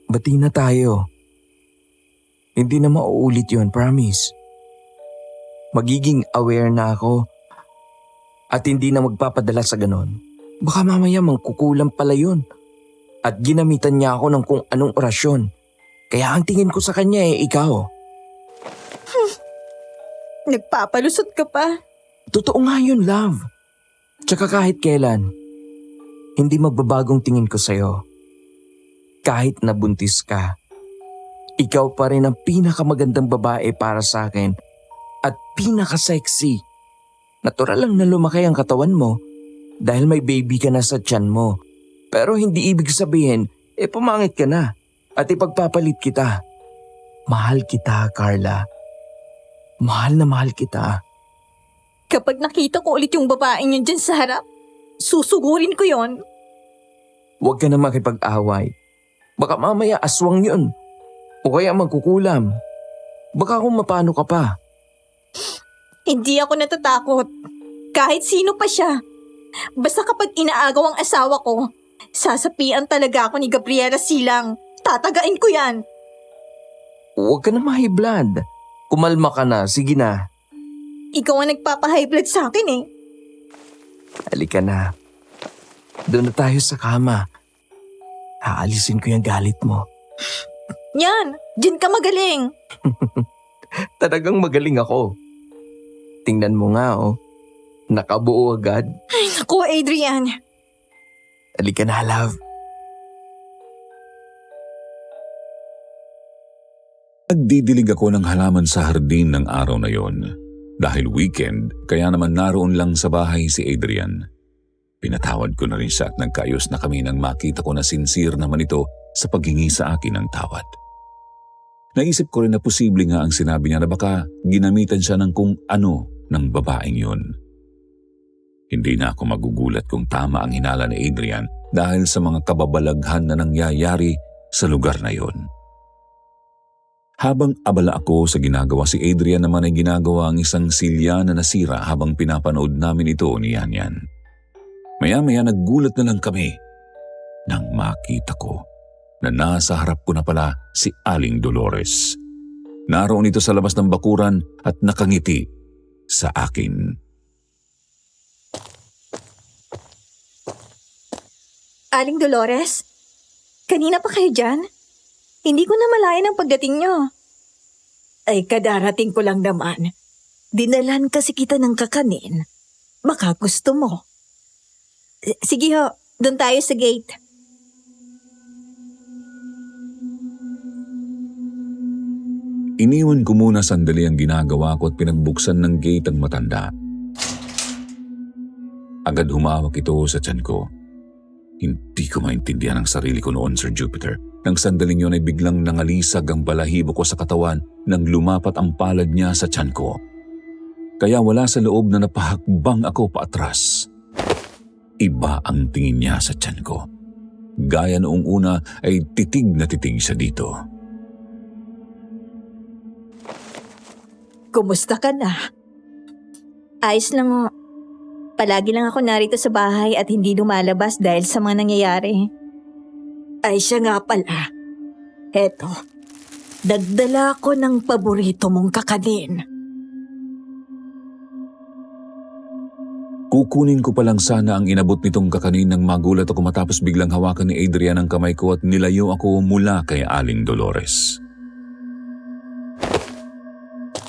Bati na tayo. Hindi na mauulit yun, promise. Magiging aware na ako at hindi na magpapadala sa ganon. Baka mamaya mangkukulang pala yun. At ginamitan niya ako ng kung anong orasyon. Kaya ang tingin ko sa kanya ikaw. Nagpapalusot ka pa. Totoo nga yun, love. Tsaka kahit kailan, hindi magbabagong tingin ko sa'yo. Kahit nabuntis ka, ikaw pa rin ang pinakamagandang babae para sa akin at pinaka-sexy. Natural lang na lumaki ang katawan mo dahil may baby ka na sa tiyan mo. Pero hindi ibig sabihin, pumangit ka na at ipagpapalit kita. Mahal kita, Carla. Mahal na mahal kita. Kapag nakita ko ulit yung babaeng yun dyan sa harap, susugurin ko yon. Huwag ka na makipag-away. Baka mamaya aswang yun. O kaya magkukulam. Baka kung mapano ka pa. Hindi ako natatakot. Kahit sino pa siya. Basta kapag inaagaw ang asawa ko, sasapian talaga ako ni Gabriela Silang. Tatagain ko yan. Huwag ka na ma-high blood. Kumalma ka na, sige na. Ikaw ang nagpapa-high blood sa akin eh. Halika na. Doon na tayo sa kama. Aalisin ko yung galit mo. Yan, diyan ka magaling. Talagang magaling ako. Tingnan mo nga oh. Nakabuo agad. Ay, naku, Adrian. Halika na, love. Nagdidilig ako ng halaman sa hardin ng araw na yon. Dahil weekend, kaya naman naroon lang sa bahay si Adrian. Pinatawad ko na rin siya at nagkaayos na kami nang makita ko na sincere naman ito sa paghingi sa akin ng tawad. Naisip ko rin na posible nga ang sinabi niya na baka ginamitan siya ng kung ano ng babaeng yun. Hindi na ako magugulat kung tama ang hinala ni Adrian dahil sa mga kababalaghan na nangyayari sa lugar na yon. Habang abala ako sa ginagawa, si Adrian naman ay ginagawa ang isang silya na nasira habang pinapanood namin ito ni Yanyan. Maya-maya naggulat na lang kami nang makita ko na nasa harap ko na pala si Aling Dolores. Naroon ito sa labas ng bakuran at nakangiti sa akin. Aling Dolores, kanina pa kayo dyan? Hindi ko na malayan ang pagdating nyo. Ay, kadarating ko lang naman. Dinalan kasi kita ng kakanin. Baka gusto mo. Sige ho, doon tayo sa gate. Iniwan ko muna sandali ang ginagawa ko at pinagbuksan ng gate ang matanda. Agad humawak ito sa tiyan ko. Hindi ko maintindihan ang sarili ko noon, Sir Jupiter. Nang sandaling yun ay biglang nangalisag ang balahibo ko sa katawan nang lumapat ang palad niya sa tiyan ko. Kaya wala sa loob na napahakbang ako paatras. Iba ang tingin niya sa tiyan ko. Gaya noong una ay titig na titig siya dito. Kumusta ka na? Ayos lang o. Palagi lang ako narito sa bahay at hindi lumalabas dahil sa mga nangyayari. Ay siya nga pala. Eto, dagdala ko ng paborito mong kakanin. Kukunin ko pa lang sana ang inabot nitong kakanin nang magulat ako matapos biglang hawakan ni Adrian ang kamay ko at nilayo ako mula kay Aling Dolores.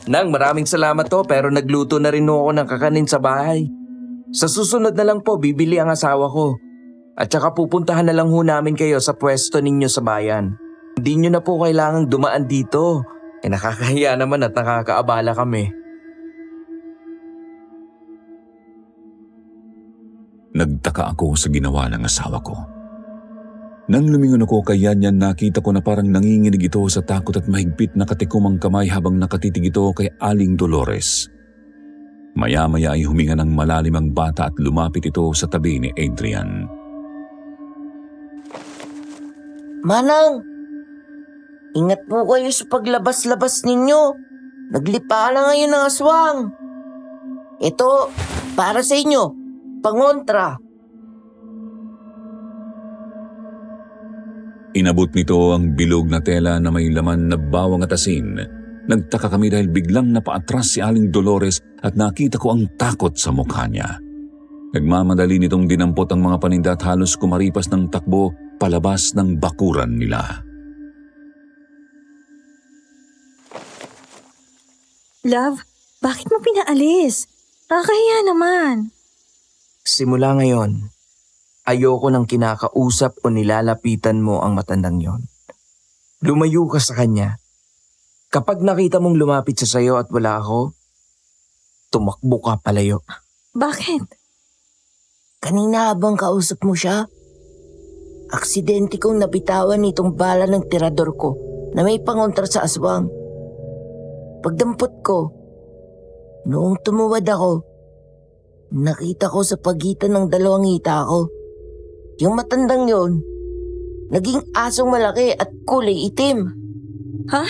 Nang, maraming salamat to pero nagluto na rin ako ng kakanin sa bahay. Sa susunod na lang po, bibili ang asawa ko. At saka pupuntahan na lang ho namin kayo sa pwesto ninyo sa bayan. Hindi nyo na po kailangang dumaan dito. Nakakahiya naman at nakakaabala kami. Nagtaka ako sa ginawa ng asawa ko. Nang lumingon ako kay Yanyan, nakita ko na parang nanginginig ito sa takot at mahigpit na katikom ang kamay habang nakatitig ito kay Aling Dolores. Maya-maya ay huminga ng malalim ang bata at lumapit ito sa tabi ni Adrian. Manang, ingat po kayo sa paglabas-labas ninyo. Naglipa na ngayon ng aswang. Ito, para sa inyo, pangontra. Inabot nito ang bilog na tela na may laman na bawang at asin. Nagtaka kami dahil biglang napaatras si Aling Dolores at nakita ko ang takot sa mukha niya. Nagmamadali nitong dinampot ang mga paninda at halos kumaripas ng takbo palabas ng bakuran nila. Love, bakit mo pinaalis? Nakakahiya naman. Simula ngayon, ayoko nang kinakausap o nilalapitan mo ang matandang yon. Lumayo ka sa kanya. Kapag nakita mong lumapit siya sa'yo at wala ako, tumakbo ka palayo. Bakit? Kanina habang kausap mo siya, aksidente kong nabitawan itong bala ng tirador ko na may pangontra sa aswang. Pagdampot ko, noong tumuwad ako, nakita ko sa pagitan ng dalawang hita ko. Yung matandang yon, naging asong malaki at kulay itim. Ha?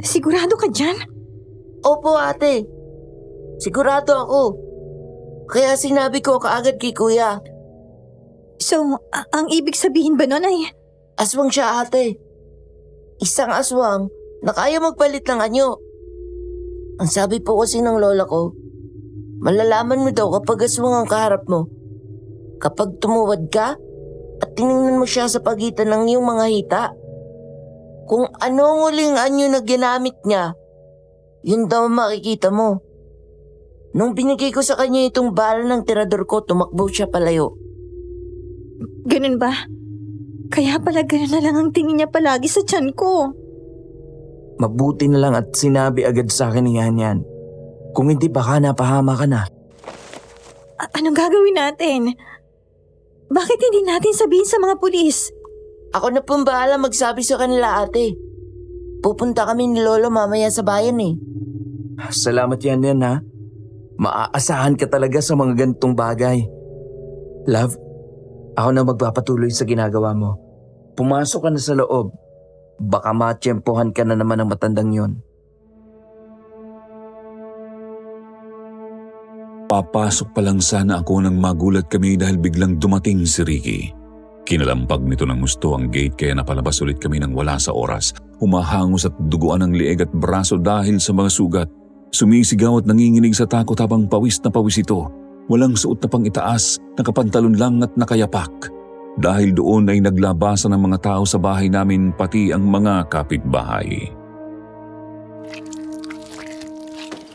Sigurado ka dyan? Opo, ate. Sigurado ako. Kaya sinabi ko kaagad kay kuya. So, ang ibig sabihin ba nun ay... Aswang siya, ate. Isang aswang na kaya magpalit ng anyo. Ang sabi po kasi ng lola ko, malalaman mo daw kapag aswang ang kaharap mo. Kapag tumuwad ka at tiningnan mo siya sa pagitan ng iyong mga hita. Kung anong uling anyo na ginamit niya, yun daw ang makikita mo. Nung binigay ko sa kanya itong bala ng tirador ko, tumakbo siya palayo. Ganun ba? Kaya pala ganun na lang ang tingin niya palagi sa tiyan ko. Mabuti na lang at sinabi agad sa akin ni Yan. Kung hindi baka napahama ka na. Anong gagawin natin? Bakit hindi natin sabihin sa mga pulis? Ako na pong bahala magsabi sa kanila, ate. Pupunta kami ni Lolo mamaya sa bayan eh. Salamat Yan ha. Maaasahan ka talaga sa mga ganitong bagay. Love, ako na magpapatuloy sa ginagawa mo. Pumasok ka na sa loob. Baka matsyempohan ka na naman ng matandang yon. Papasok pa lang sana ako nang magulat kami dahil biglang dumating si Ricky. Kinalampag nito ng gusto ang gate kaya napalabas ulit kami nang wala sa oras. Humahangos at duguan ang leeg at braso dahil sa mga sugat. Sumisigaw at nanginginig sa takot habang pawis na pawis ito. Walang suot na pang itaas, nakapantalon lang at nakayapak. Dahil doon ay naglabasan ng mga tao sa bahay namin pati ang mga kapitbahay.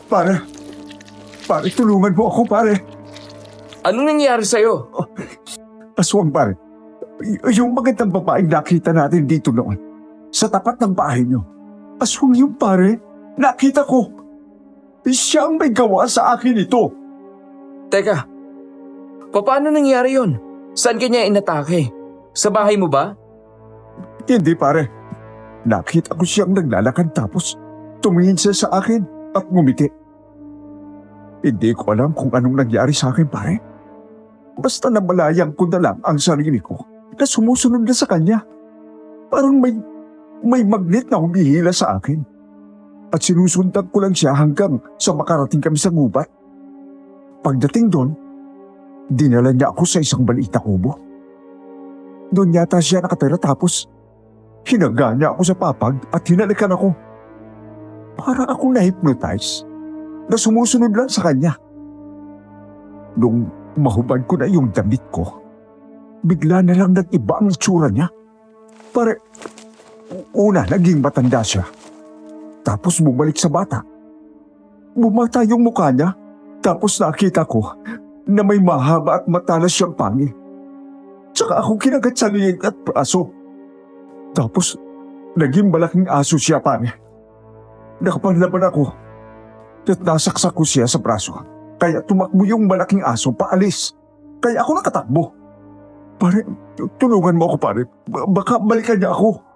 Pare, tulungan mo ako, pare. Anong nangyari sa'yo? Aswang, pare. Yung magandang babaeng nakita natin dito noon, sa tapat ng bahay niyo. Aswang yung pare. Nakita ko. Siya ang may gawa sa akin ito. Teka, paano nangyari yon? Saan kanya inatake? Sa bahay mo ba? Hindi, pare. Nakita ko siyang naglalakad tapos tumingin siya sa akin at ngumiti. Hindi ko alam kung anong nangyari sa akin, pare. Basta namalayang ko na lang ang sarili ko na sumusunod na sa kanya. Parang may magnet na humihila sa akin. At sinusundan ko lang siya hanggang sa makarating kami sa gubat. Pagdating doon, dinala niya ako sa isang maliit na kubo. Doon yata siya nakatira tapos hinaga niya ako sa papag at hinalikan ako. Para akong na-hypnotize na sumusunod lang sa kanya. Nung mahubad ko na yung damit ko, bigla na lang nag-iba ang itsura niya. Una, naging matanda siya. Tapos bumalik sa bata. Bumata yung mukha niya. Tapos nakita ko na may mahaba at matalas siyang pangil. Tsaka ako kinagat sa liig at braso. Tapos naging malaking aso siya, pare. Nakapanlaban ako at nasaksak ko siya sa braso. Kaya tumakbo yung malaking aso paalis. Kaya ako nakatakbo. Pare, tulungan mo ako, pare. Baka balikan niya ako.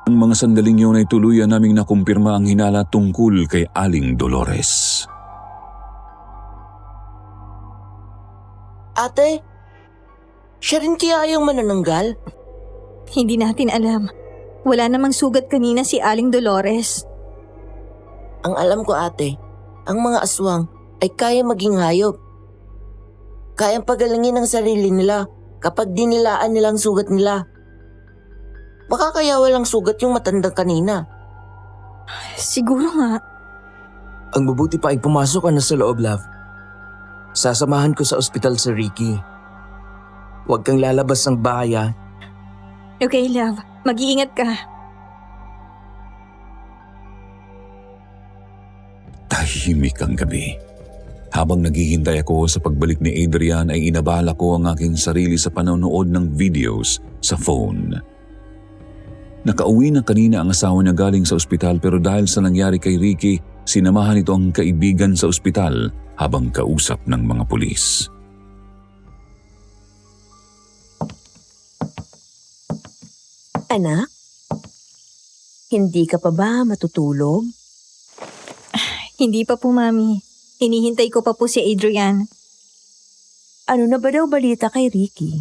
Ang mga sandaling yun ay tuluyan naming nakumpirma ang hinala tungkol kay Aling Dolores. Ate, siya rin kaya yung manananggal? Hindi natin alam. Wala namang sugat kanina si Aling Dolores. Ang alam ko, ate, ang mga aswang ay kaya maging hayop. Kayang pagalingin ang sarili nila kapag dinilaan nila ang sugat nila. Baka kaya walang sugat yung matandang kanina. Siguro nga. Ang mabuti pa ay pumasok ka na sa loob, love. Sasamahan ko sa ospital si Ricky. Huwag kang lalabas ng bahay, ha? Okay, love. Mag-iingat ka. Tahimik ang gabi. Habang naghihintay ako sa pagbalik ni Adrian ay inabala ko ang aking sarili sa panonood ng videos sa phone. Nakauwi na kanina ang asawa niya galing sa ospital pero dahil sa nangyari kay Ricky, sinamahan ito ang kaibigan sa ospital habang kausap ng mga pulis. Anak, hindi ka pa ba matutulog? Hindi pa po, Mami. Hinihintay ko pa po si Adrian. Ano na ba daw balita kay Ricky?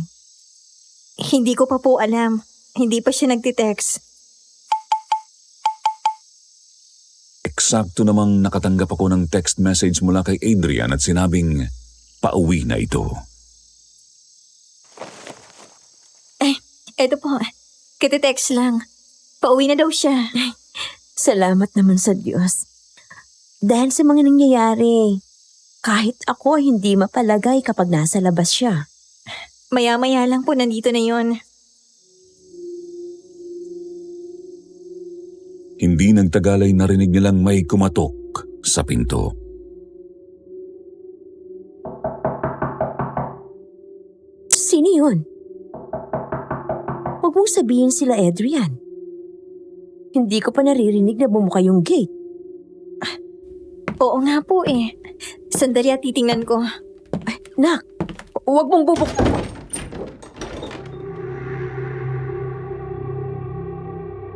Hindi ko pa po alam. Hindi pa siya nagtitext. Eksakto namang nakatanggap ako ng text message mula kay Adrian at sinabing pauwi na ito. Eto po, kititext lang. Pauwi na daw siya. Salamat naman sa Diyos. Dahil sa mga nangyayari, kahit ako hindi mapalagay kapag nasa labas siya. Maya-maya lang po, nandito na yon. Hindi nagtagal ay narinig nilang may kumatok sa pinto. Sino yun? Huwag mong sabihin sila Adrian. Hindi ko pa naririnig na bumuka yung gate. Oo nga po eh. Sandali at titingnan ko. Nak, huwag mong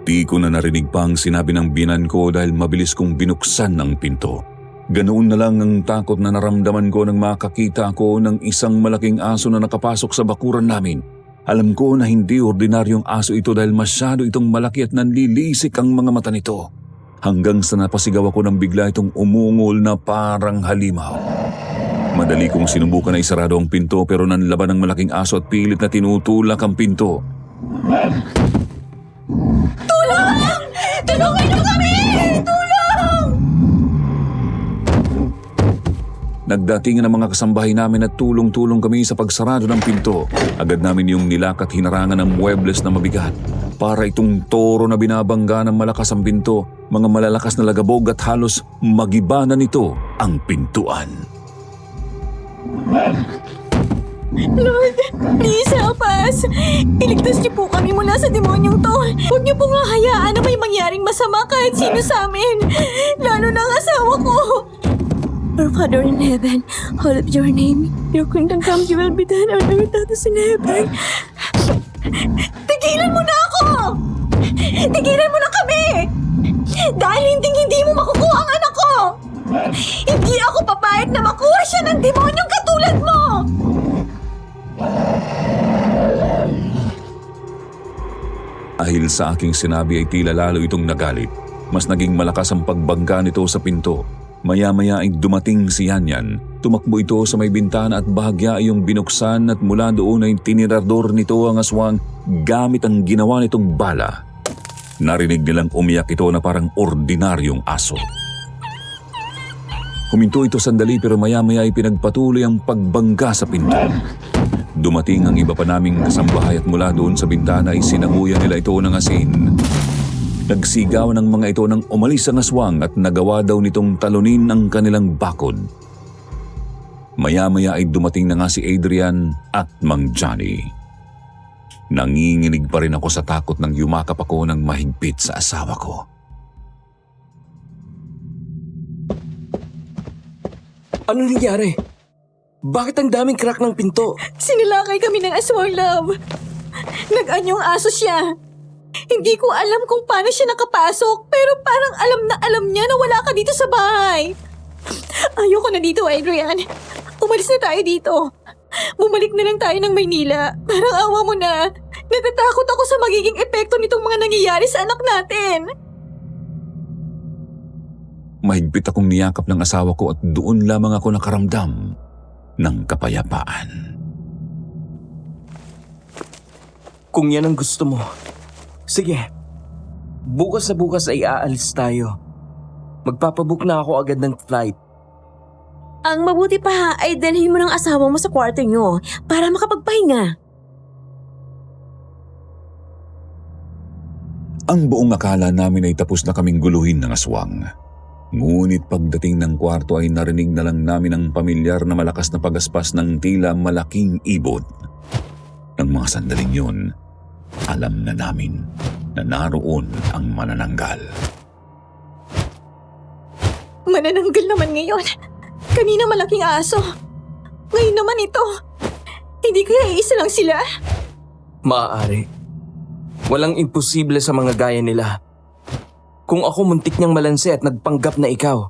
Di ko na narinig pa ang sinabi ng binan ko dahil mabilis kong binuksan ang pinto. Ganoon na lang ang takot na naramdaman ko nang makakita ko ng isang malaking aso na nakapasok sa bakuran namin. Alam ko na hindi ordinaryong aso ito dahil masyado itong malaki at nanlilisik ang mga mata nito. Hanggang sa napasigaw ako nang bigla itong umungol na parang halimaw. Madali kong sinubukan na isarado ang pinto pero nanlaban ng malaking aso at pilit na tinutulak ang pinto. Tulungan niyo kami! Tulong! Nagdatingan ang mga kasambahay namin at tulong-tulong kami sa pagsarado ng pinto. Agad namin yung nilakat hinarangan ng muebles na mabigat. Para itong toro na binabangga ng malakas ang pinto, mga malalakas na lagabog at halos magiba na nito ang pintuan. Lord, please help us! Iligtas niyo po kami mula sa demonyong to. Huwag niyo pong hahayaan na may mangyaring masama kahit sino sa amin. Lalo na ang asawa ko. Our Father in heaven, hallowed be your name. Your kingdom come, your will be done on earth as in heaven. Tigilan mo na ako! Tigilan mo na kami! Dahil hindi mo makukuha ang anak ko! Hindi ako papayag na makuha siya ng demonyong katulad mo! Dahil sa aking sinabi ay tila lalo itong nagalit. Mas naging malakas ang pagbangga nito sa pinto. Maya-maya ay dumating si Yanyan. Tumakbo ito sa may bintana at bahagya ay yung binuksan at mula doon ay tinirador nito ang aswang gamit ang ginawa nitong bala. Narinig nilang umiyak ito na parang ordinaryong aso. Huminto ito sandali pero maya-maya ay pinagpatuloy ang pagbangga sa pinto. Dumating ang iba pa naming kasambahay at mula doon sa bintana ay sinabuyan nila ito ng asin. Nagsigaw ng mga ito nang umalis ang aswang at nagawa daw nitong talunin ang kanilang bakod. Maya-maya ay dumating na nga si Adrian at Mang Johnny. Nanginginig pa rin ako sa takot nang yumakap ako ng mahigpit sa asawa ko. Ano nangyari? Bakit ang daming crack ng pinto? Sinilakay kami ng aswang, love. Nag-anyong aso siya. Hindi ko alam kung paano siya nakapasok, pero parang alam na alam niya na wala ka dito sa bahay. Ayoko na dito, Adrian. Umalis na tayo dito. Bumalik na lang tayo ng Maynila. Parang awa mo na. Natatakot ako sa magiging epekto nitong mga nangyayari sa anak natin. Mahigpit akong niyakap ng asawa ko at doon lamang ako nakaramdam ng kapayapaan. Kung yan ang gusto mo, sige. Bukas na bukas ay aalis tayo. Magpapabook na ako agad ng flight. Ang mabuti pa ay dalhin mo ng asawa mo sa kwarto nyo para makapagpahinga. Ang buong akala namin ay tapos na kaming guluhin ng aswang. Ngunit pagdating ng kwarto ay narinig na lang namin ang pamilyar na malakas na pagaspas ng tila malaking ibon. Nang mga sandaling yun, alam na namin na naroon ang manananggal. Manananggal naman ngayon. Kanina malaking aso. Ngayon naman ito. Hindi kaya isa lang sila? Maaari. Walang imposible sa mga gaya nila. Kung ako muntik niyang malanse at nagpanggap na ikaw.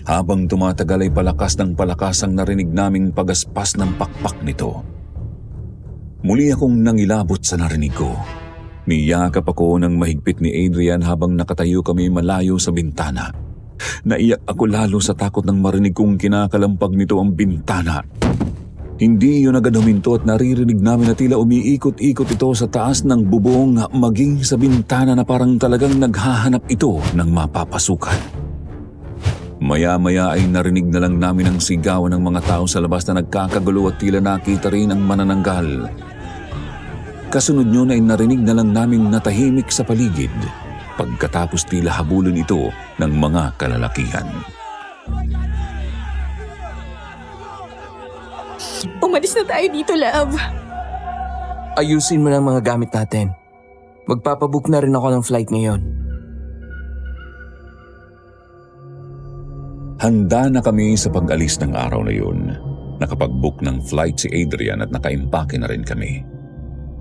Habang tumatagal ay palakas ng palakas ang narinig naming pagaspas ng pakpak nito. Muli akong nangilabot sa narinig ko. Niyakap ako ng mahigpit ni Adrian habang nakatayo kami malayo sa bintana. Naiyak ako lalo sa takot ng marinig kong kinakalampag nito ang bintana. Hindi yun agad huminto at naririnig namin na tila umiikot-ikot ito sa taas ng bubong maging sa bintana na parang talagang naghahanap ito ng mapapasukan. Maya-maya ay narinig na lang namin ang sigawan ng mga tao sa labas na nagkakagulo at tila nakita rin ang manananggal. Kasunod nyo ay narinig na lang namin natahimik sa paligid pagkatapos tila habulin ito ng mga kalalakihan. Umalis na tayo dito, love. Ayusin mo lang mga gamit natin. Magpapabook na rin ako ng flight ngayon. Handa na kami sa pag-alis ng araw na yun. Nakapag-book ng flight si Adrian at nakaimpake na rin kami.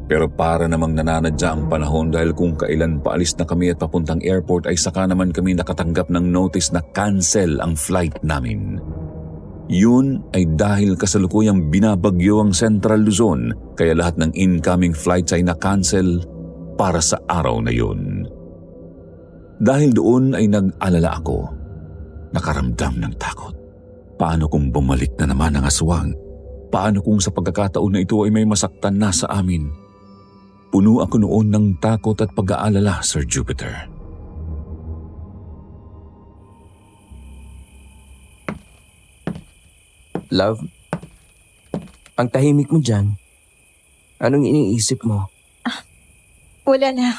Pero para namang nananadya ang panahon dahil kung kailan paalis na kami at papuntang airport ay saka naman kami nakatanggap ng notice na cancel ang flight namin. Yun ay dahil kasalukuyang binabagyo ang Central Luzon kaya lahat ng incoming flights ay na-cancel para sa araw na yun. Dahil doon ay nag-alala ako. Nakaramdam ng takot. Paano kung bumalik na naman ang aswang? Paano kung sa pagkakataon na ito ay may masaktan na sa amin? Puno ako noon ng takot at pag-aalala, Sir Jupiter. Love, ang tahimik mo dyan. Anong iniisip mo? Wala lang.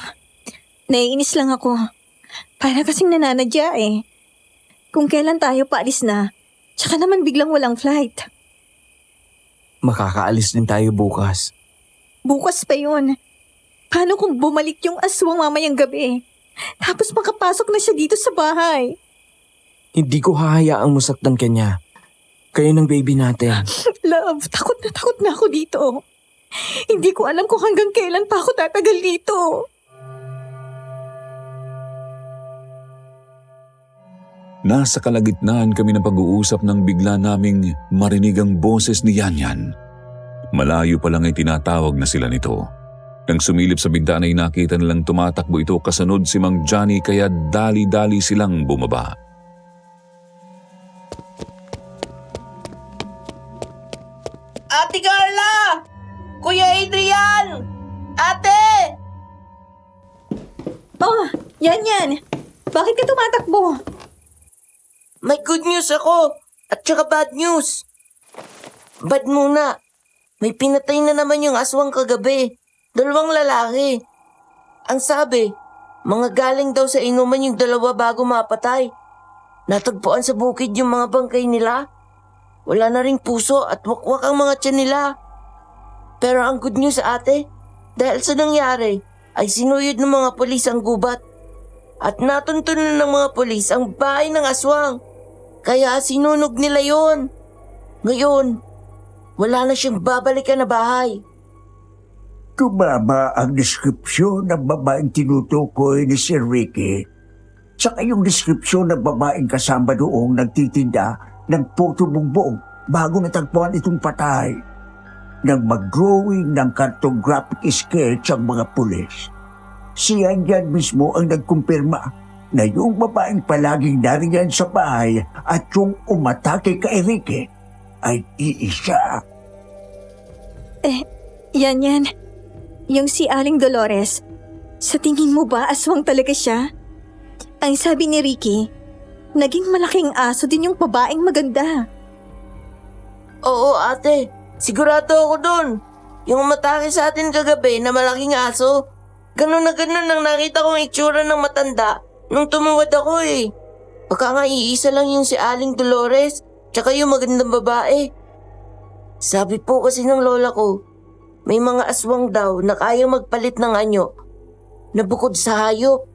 Naiinis lang ako. Para kasing nananadya eh. Kung kailan tayo paalis na, tsaka naman biglang walang flight. Makakaalis din tayo bukas. Bukas pa yun. Paano kung bumalik yung aswang mamayang gabi? Tapos makapasok na siya dito sa bahay. Hindi ko hahayaang masaktan ka niya. Kayo ng baby natin. Love, takot na ako dito. Hindi ko alam kung hanggang kailan pa ako tatagal dito. Nasa kalagitnaan kami ng pag-uusap nang bigla naming marinig ang boses ni Yanyan. Malayo pa lang ay tinatawag na sila nito. Nang sumilip sa bintana ay nakita nilang tumatakbo ito kasunod si Mang Johnny kaya dali-dali silang bumaba. Ate Carla! Kuya Adrian! Ate! Oh, yan. Bakit ka tumatakbo? May good news ako at saka bad news. Bad muna. May pinatay na naman yung aswang kagabi. 2 lalaki. Ang sabi, mga galing daw sa inuman yung 2 bago mapatay. Natagpuan sa bukid yung mga bangkay nila. Wala na ring puso at wakwak ang mga tiyan nila. Pero ang good news ate, dahil sa nangyari, ay sinuyod ng mga pulis ang gubat. At natuntunan ng mga pulis ang bahay ng aswang. Kaya sinunog nila yon. Ngayon, wala na siyang babalikan na bahay. Tumama ang deskripsyon ng babaeng tinutukoy ni Sir Ricky. Tsaka yung deskripsyon ng babaeng kasama doong nagtitinda ng puto bumbong bago natagpuan itong patay. Nang mag-drawing ng cartographic sketch ang mga pulis, siya yan mismo ang nagkumpirma na yung babaeng palaging nariyan sa bahay at yung umatake kay Ricky ay iisa. Yan. Yung si Aling Dolores. Sa tingin mo ba aswang talaga siya? Ang sabi ni Ricky, naging malaking aso din yung babaeng maganda. Oo ate, sigurado ako dun. Yung umatake sa atin kagabi na malaking aso. Ganun na ganun ang nakita kong itsura ng matanda nung tumuwad ako eh. Baka nga iisa lang yung si Aling Dolores tsaka yung magandang babae. Sabi po kasi ng lola ko, may mga aswang daw na kayang magpalit ng anyo na bukod sa hayop.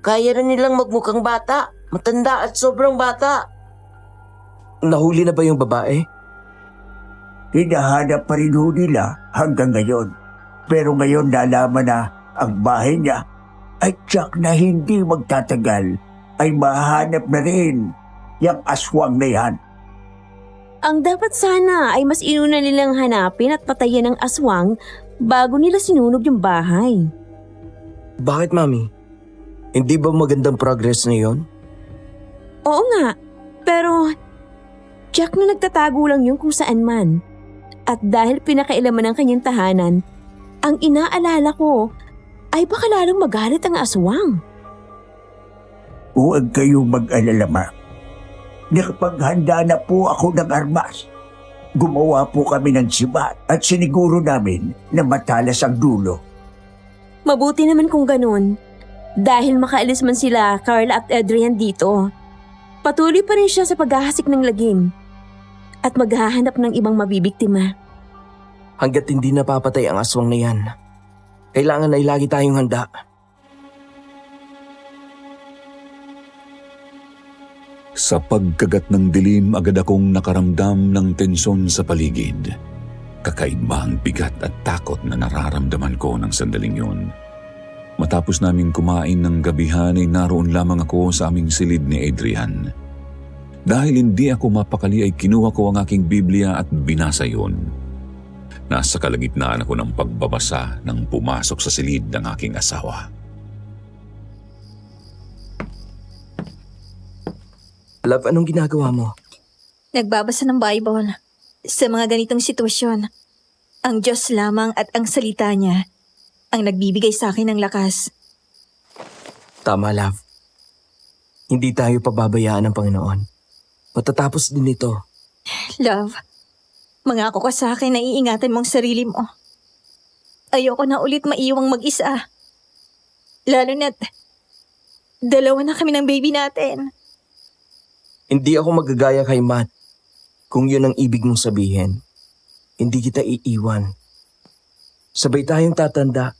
Kaya rin nilang magmukhang bata, matanda at sobrang bata. Nahuli na ba yung babae? Hinahanap pa rin ho nila hanggang ngayon. Pero ngayon nalaman na ang bahay niya ay tiyak na hindi magtatagal ay mahanap na rin yung aswang na yan. Ang dapat sana ay mas inuna nilang hanapin at patayin ang aswang bago nila sinunog yung bahay. Bakit, Mami? Hindi ba magandang progress na yon? Oo nga, pero Jack na nagtatago lang yun kung saan man. At dahil pinakailaman ng kanyang tahanan, ang inaalala ko ay baka lalong magalit ang aswang. Huwag kayong mag-alala, Ma. Nakapaghanda na po ako ng armas. Gumawa po kami ng sibat at siniguro namin na matalas ang dulo. Mabuti naman kung ganun. Dahil makaalis man sila, Carla at Adrian dito. Patuloy pa rin siya sa paghahasik ng lagim. At maghahanap ng ibang mabibiktima. Hanggat hindi napapatay ang aswang na yan, kailangan ay lagi tayong handa. Sa pagkagat ng dilim, agad akong nakaramdam ng tensyon sa paligid. Kakaiba ang bigat at takot na nararamdaman ko ng sandaling yun. Matapos naming kumain ng gabihan ay naroon lamang ako sa aming silid ni Adrian. Dahil hindi ako mapakali ay kinuha ko ang aking Biblia at binasa yun. Nasa kalagitnaan ako ng pagbabasa nang pumasok sa silid ng aking asawa. Love, anong ginagawa mo? Nagbabasa ng Bible. Sa mga ganitong sitwasyon, ang Diyos lamang at ang salita niya ang nagbibigay sa akin ng lakas. Tama, Love. Hindi tayo pababayaan ng Panginoon. Matatapos din ito. Love, mangako ka sa akin na iingatan mo ang sarili mo. Ayoko na ulit maiwang mag-isa. Lalo na't dalawa na kami ng baby natin. Hindi ako magagaya kay Matt. Kung yun ang ibig mong sabihin, hindi kita iiwan. Sabay tayong tatanda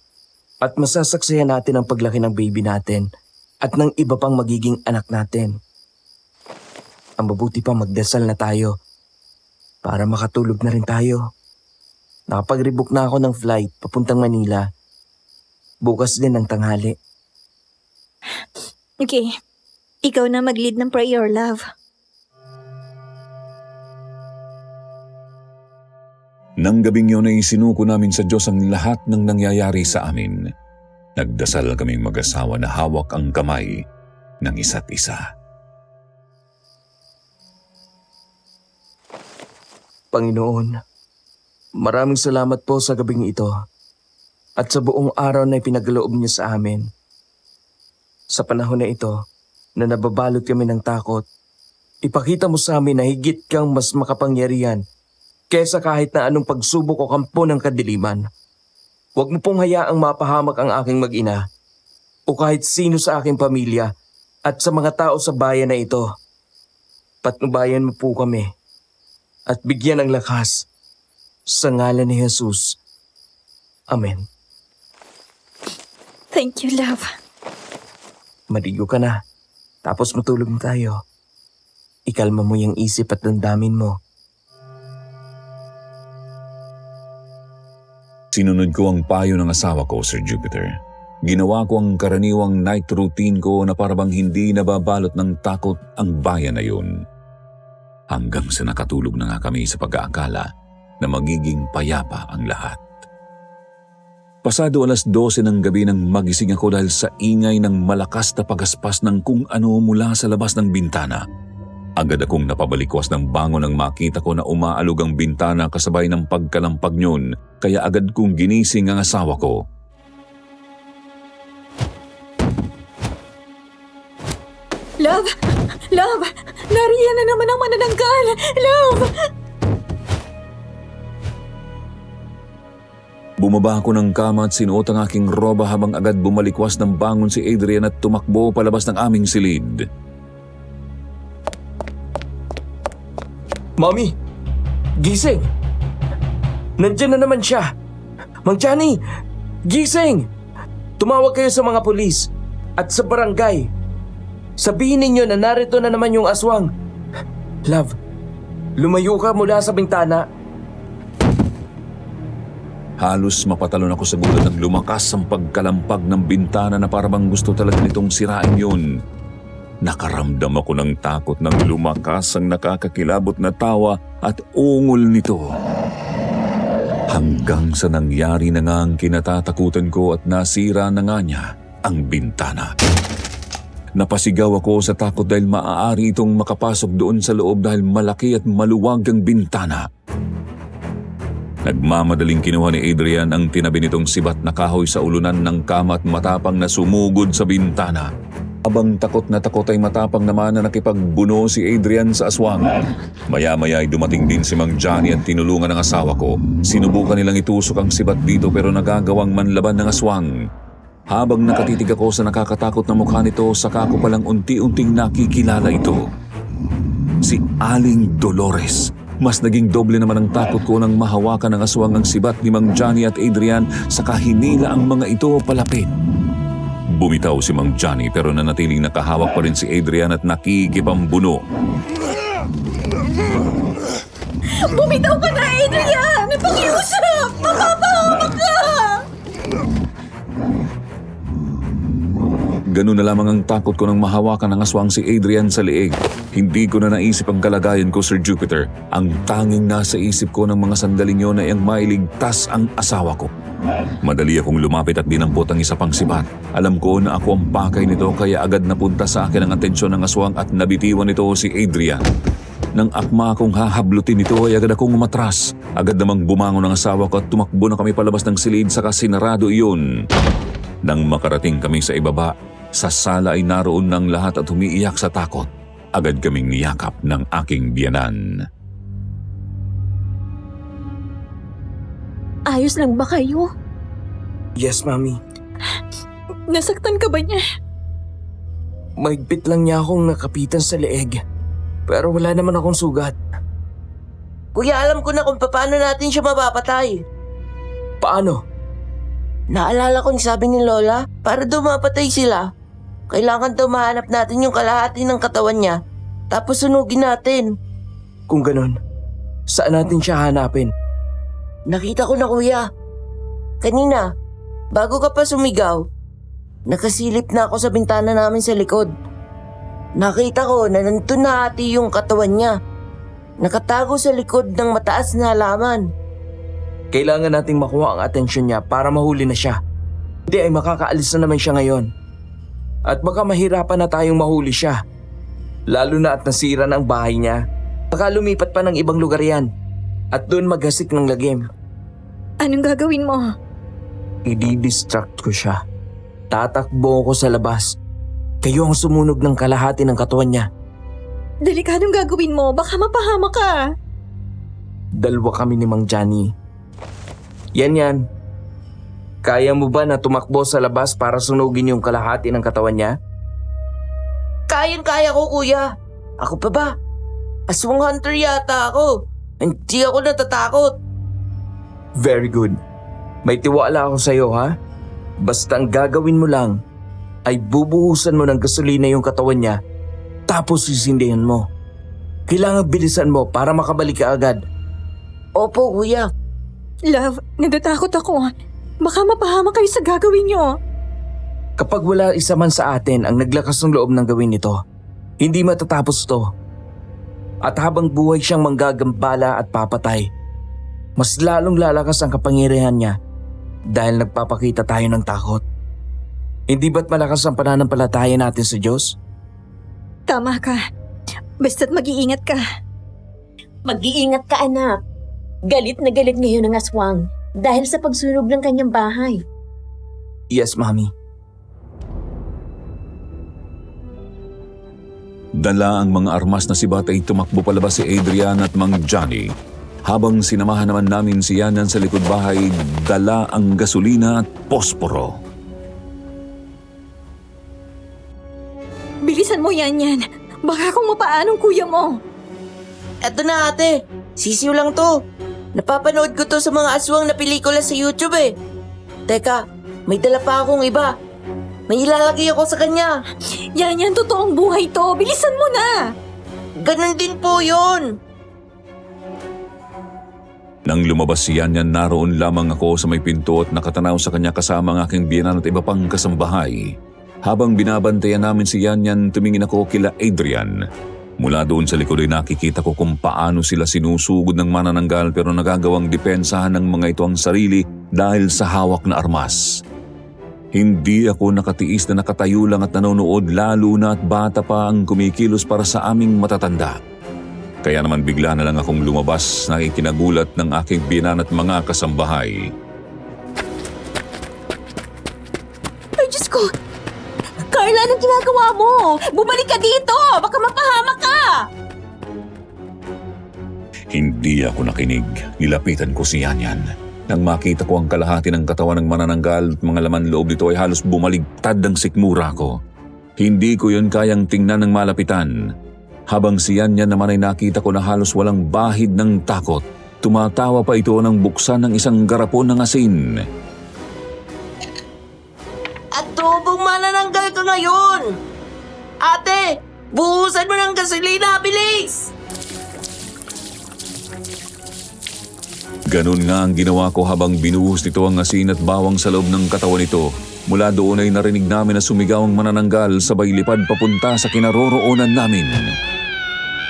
at masasaksihan natin ang paglaki ng baby natin at ng iba pang magiging anak natin. Ang mabuti pa magdasal na tayo para makatulog na rin tayo. Nakapag-rebook na ako ng flight papuntang Manila. Bukas din ng tanghali. Okay, ikaw na mag-lead ng prayer, love. Nang gabing yun ay sinuko namin sa Diyos ang lahat ng nangyayari sa amin. Nagdasal kaming mag-asawa na hawak ang kamay ng isa't isa. Panginoon, maraming salamat po sa gabing ito at sa buong araw na ipinagloob niyo sa amin. Sa panahon na ito na nababalot kami ng takot, ipakita mo sa amin na higit kang mas makapangyarihan kesa kahit na anong pagsubok o kampo ng kadiliman. Huwag mo pong hayaang mapahamak ang aking mag-ina o kahit sino sa aking pamilya at sa mga tao sa bayan na ito. Patnubayan mo po kami at bigyan ng lakas sa ngalan ni Jesus. Amen. Thank you, love. Maligo ka na, tapos matulog na tayo. Ikalma mo yung isip at damdamin mo. Sinunod ko ang payo ng asawa ko, Sir Jupiter. Ginawa ko ang karaniwang night routine ko na parabang hindi nababalot ng takot ang bayan na yun. Hanggang sa nakatulog na nga kami sa pag-aakala na magiging payapa ang lahat. Pasado 12:00 ng gabi nang magising ako dahil sa ingay ng malakas na pagaspas ng kung ano mula sa labas ng bintana. Agad akong napabalikwas ng bangon nang makita ko na umaalog ang bintana kasabay ng pagkalampag niyon, kaya agad kong ginising ang asawa ko. Love! Love! Nariyan na naman ang manananggal! Love! Bumaba ako ng kama at sinuot ang aking roba habang agad bumalikwas ng bangon si Adrian at tumakbo palabas ng aming silid. Mommy! Gising! Nandiyan na naman siya! Mang Johnny! Gising! Tumawag kayo sa mga pulis at sa barangay. Sabihin ninyo na narito na naman yung aswang. Love, lumayo ka mula sa bintana. Halos mapatalon ako sa gulat nang lumakas ang pagkalampag ng bintana na parabang gusto talaga nitong sirain yun. Nakaramdam ako ng takot nang lumakas ang nakakakilabot na tawa at ungol nito. Hanggang sa nangyari na nga ang kinatatakutan ko at nasira na nga niya ang bintana. Napasigaw ako sa takot dahil maaari itong makapasok doon sa loob dahil malaki at maluwag ang bintana. Nagmamadaling kinuha ni Adrian ang tinabi nitong sibat na kahoy sa ulunan ng kama at matapang na sumugod sa bintana. Habang takot na takot ay matapang naman na nakipagbuno si Adrian sa aswang. Maya-maya ay dumating din si Mang Johnny at tinulungan ng asawa ko. Sinubukan nilang itusok ang sibat dito pero nagagawang manlaban ng aswang. Habang nakatitig ako sa nakakatakot na mukha nito, saka ko palang unti-unting nakikilala ito. Si Aling Dolores. Mas naging doble naman ang takot ko nang mahawakan ng aswang ang sibat ni Mang Johnny at Adrian, saka hinila ang mga ito palapit. Bumitaw si Mang Johnny pero nanatiling nakahawak pa rin si Adrian at nakikipambuno. Bumitaw ka na, Adrian! May pakiusap! Mapapahamak ka! Ganun na lamang ang takot ko nang mahawakan ng aswang si Adrian sa leeg. Hindi ko na naisip ang kalagayan ko, Sir Jupiter. Ang tanging nasa isip ko ng mga sandaling yun ay ang mailigtas ang asawa ko. Madali akong lumapit at dinampot ang isa pang sibat. Alam ko na ako ang pakay nito kaya agad napunta sa akin ang atensyon ng aswang at nabitiwan nito si Adrian. Nang akma akong hahablutin nito ay agad akong umatras. Agad namang bumangon ang asawa ko at tumakbo na kami palabas ng silid saka sinarado iyon. Nang makarating kami sa ibaba, sa sala ay naroon ng lahat at humiiyak sa takot. Agad kaming niyakap ng aking biyanan. Ayos lang ba kayo? Yes, Mami. Nasaktan ka ba niya? Mahigpit lang niya akong nakapitan sa leeg. Pero wala naman akong sugat. Kuya, alam ko na kung paano natin siya mapapatay. Paano? Naalala ko yung sabi ni Lola, para daw mapatay sila, kailangan daw mahanap natin yung kalahati ng katawan niya, tapos sunugin natin. Kung ganun, saan natin siya hanapin? Nakita ko na, kuya. Kanina, bago ka pa sumigaw, nakasilip na ako sa bintana namin sa likod. Nakita ko na nandun na ati yung katawan niya. Nakatago sa likod ng mataas na halaman. Kailangan nating makuha ang atensyon niya para mahuli na siya. Hindi ay makakaalis na naman siya ngayon. At baka mahirapan na tayong mahuli siya. Lalo na at nasira na ang bahay niya. Baka lumipat pa ng ibang lugar yan. At doon maghasik ng lagim. Anong gagawin mo? I-distract ko siya. Tatakbo ko sa labas. Kayo ang sumunog ng kalahati ng katawan niya. Delikadong gagawin mo. Baka mapahama ka. Dalawa kami ni Mang Johnny. Yan. Kaya mo ba na tumakbo sa labas para sunugin yung kalahati ng katawan niya? Kayang-kaya ko, kuya. Ako pa ba? Aswang hunter yata ako. Hindi ako natatakot. Very good. May tiwala ako sa'yo, ha? Basta ang gagawin mo lang ay bubuhusan mo ng gasolina yung katawan niya tapos sisindihan mo. Kailangan bilisan mo para makabalik ka agad. Opo, kuya. Love, natatakot ako. Baka mapahama kayo sa gagawin niyo. Kapag wala isa man sa atin ang naglakas ng loob ng gawin ito, hindi matatapos to. At habang buhay siyang manggagambala at papatay, mas lalong lalakas ang kapangyarihan niya dahil nagpapakita tayo ng takot. Hindi ba't malakas ang pananampalataya natin sa Diyos? Tama ka. Basta't mag-iingat ka. Mag-iingat ka, anak. Galit na galit ngayon ang aswang dahil sa pagsunog ng kanyang bahay. Yes, Mami. Dala ang mga armas na sibat ay tumakbo palabas si Adrian at Mang Johnny. Habang sinamahan naman namin si Yanan sa likod bahay, dala ang gasolina at posporo. Bilisan mo yan. Baka kung mapaanong kuya mo. Eto na, ate. Sisiw lang to. Napapanood ko to sa mga aswang na pelikula sa YouTube eh. Teka, may dala pa akong iba. May ilalagay ako sa kanya. Yan, totoong buhay to. Bilisan mo na. Ganon din po yun. Nang lumabas si Yanyan, naroon lamang ako sa may pinto at nakatanaw sa kanya kasama ang aking biyanan at iba pang kasambahay. Habang binabantayan namin si Yanyan, tumingin ako kila Adrian. Mula doon sa likod ay nakikita ko kung paano sila sinusugod ng manananggal pero nagagawang depensahan ng mga ito ang sarili dahil sa hawak na armas. Hindi ako nakatiis na nakatayo lang at nanonood lalo na at bata pa ang kumikilos para sa aming matatanda. Kaya naman bigla na lang akong lumabas na ikinagulat ng aking biyanan at mga kasambahay. Ay, Diyos ko! Carla, anong ginagawa mo? Bumalik ka dito! Baka mapahamak ka! Hindi ako nakinig. Nilapitan ko si Yanyan. Nang makita ko ang kalahati ng katawan ng manananggal at mga laman loob nito ay halos bumaligtad ang sikmura ko. Hindi ko yun kayang tingnan ng malapitan. Habang si Yanyan naman ay nakita ko na halos walang bahid ng takot. Tumatawa pa ito nang buksan ng isang garapon ng asin. At tubong manananggal ka ngayon! Ate, buhusan mo ng gasolina, bilis! Ganun nga ang ginawa ko habang binuhos nito ang asin at bawang sa loob ng katawan nito. Mula doon ay narinig namin na sumigaw ang manananggal sabay lipad papunta sa kinaroroonan namin.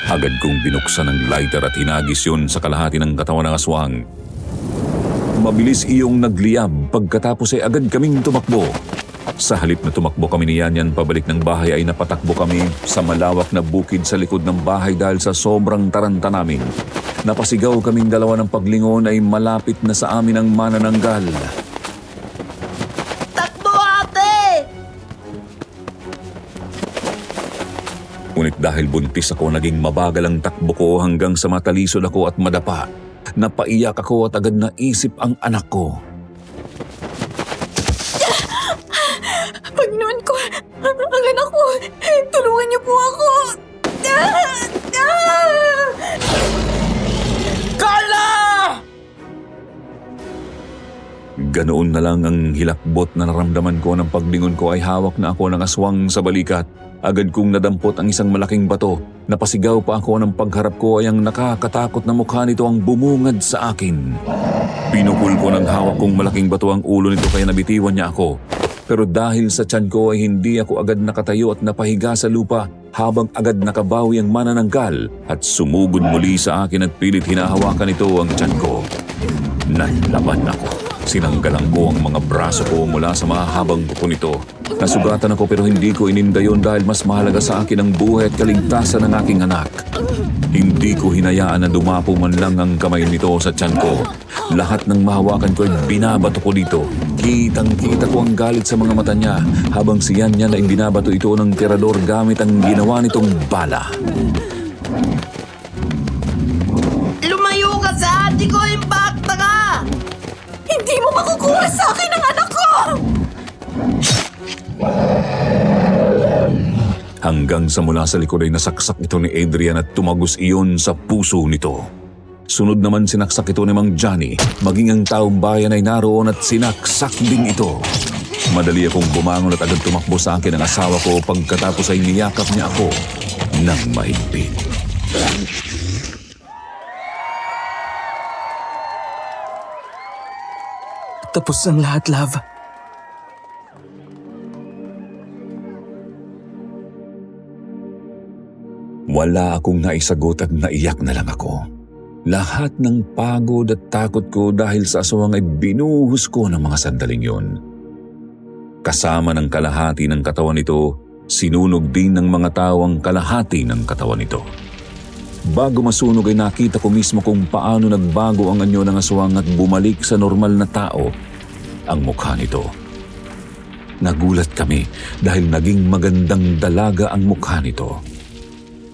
Agad kong binuksan ang lighter at hinagis yun sa kalahati ng katawan ng aswang. Mabilis iyong nagliyab pagkatapos ay agad kaming tumakbo. Sa halip na tumakbo kami ni Yanyan pabalik ng bahay ay napatakbo kami sa malawak na bukid sa likod ng bahay dahil sa sobrang taranta namin. Napasigaw kaming dalawa ng paglingon ay malapit na sa amin ang manananggal. Takbo, ate! Ngunit dahil buntis ako, naging mabagal ang takbo ko hanggang sa matalisod ako at madapa. Napaiyak ako at agad naisip ang anak ko. Panginoon ko, ang anak ko, tulungan niyo po ako. Carla! Ganoon na lang ang hilakbot na naramdaman ko ng paglingon ko ay hawak na ako ng aswang sa balikat. Agad kong nadampot ang isang malaking bato. Napasigaw pa ako ng pagharap ko ay ang nakakatakot na mukha nito ang bumungad sa akin. Pinukul ko ng hawak kong malaking bato ang ulo nito kaya nabitiwan niya ako. Pero dahil sa tiyan ko ay hindi ako agad nakatayo at napahiga sa lupa habang agad nakabawi ang manananggal at sumugod muli sa akin at pilit hinahawakan ito ang tiyan ko. Nalaban ako. Sinanggalan ko ang mga braso ko mula sa mahabang kuko nito. Nasugatan ako pero hindi ko ininda yun dahil mas mahalaga sa akin ang buhay at kaligtasan ng aking anak. Hindi ko hinayaan na dumapo man lang ang kamay nito sa tiyan ko. Lahat ng mahawakan ko ay binabato ko dito. Kitang-kita ko ang galit sa mga mata niya habang si Yanyan ay binabato ito ng tirador gamit ang ginawa nitong bala. Lumayo ka sa ate ko, impacta ka! Hindi mo makukuha sa akin ang anak ko! Hanggang sa mula sa likod ay nasaksak ito ni Adrian at tumagos iyon sa puso nito. Sunod naman sinaksak ito ni Mang Johnny, maging ang taong bayan ay naroon at sinaksak din ito. Madali akong bumangon at agad tumakbo sa akin ang asawa ko pagkatapos ay niyakap niya ako ng mahigpit. Tapos ang lahat, love. Wala akong naisagot at naiyak na lang ako. Lahat ng pagod at takot ko dahil sa aswang ay binuhos ko ng mga sandaling yun. Kasama ng kalahati ng katawan nito, sinunog din ng mga tao ang kalahati ng katawan nito. Bago masunog ay nakita ko mismo kung paano nagbago ang anyo ng aswang at bumalik sa normal na tao ang mukha nito. Nagulat kami dahil naging magandang dalaga ang mukha nito.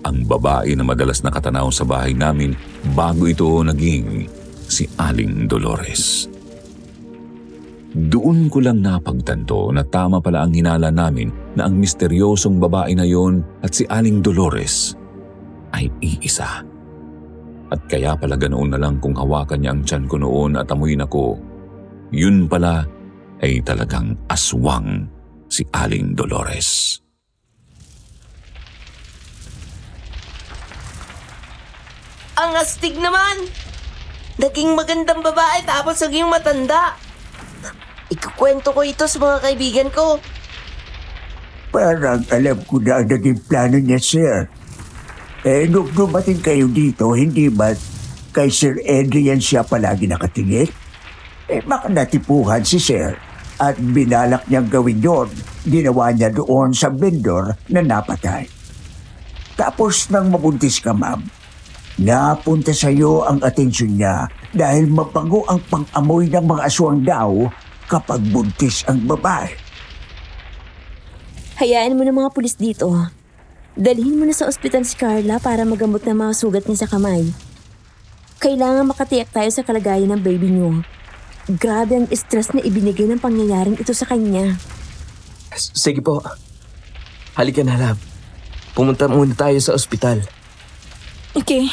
Ang babae na madalas nakatanaw sa bahay namin bago ito naging si Aling Dolores. Doon ko lang napagtanto na tama pala ang hinala namin na ang misteryosong babae na yon at si Aling Dolores ay iisa. At kaya pala ganoon na lang kung hawakan niya ang tiyan ko noon at amuyin ako, yun pala ay talagang aswang si Aling Dolores. Ang astig naman! Naging magandang babae tapos naging matanda. Ikukwento ko ito sa mga kaibigan ko. Parang alam ko na ang naging plano niya, sir. Nung dumating kayo dito, hindi ba kay Sir Adrian siya palagi nakatingin? Baka natipuhan si Sir at binalak niyang gawin yon. Ginawa niya doon sa vendor na napatay. Tapos nang mabuntis ka, ma'am, napunta sa iyo ang atensyon niya dahil mabango ang pang-amoy ng mga aswang daw kapag buntis ang babae. Hayaan mo ng mga pulis dito. Dalhin mo na sa ospital si Carla para magamot ng mga sugat niya sa kamay. Kailangan makatiyak tayo sa kalagayan ng baby niyo. Grabe ang stress na ibinigay ng pangyayaring ito sa kanya. Sige po. Halika na, love. Pumunta muna tayo sa ospital. Okay.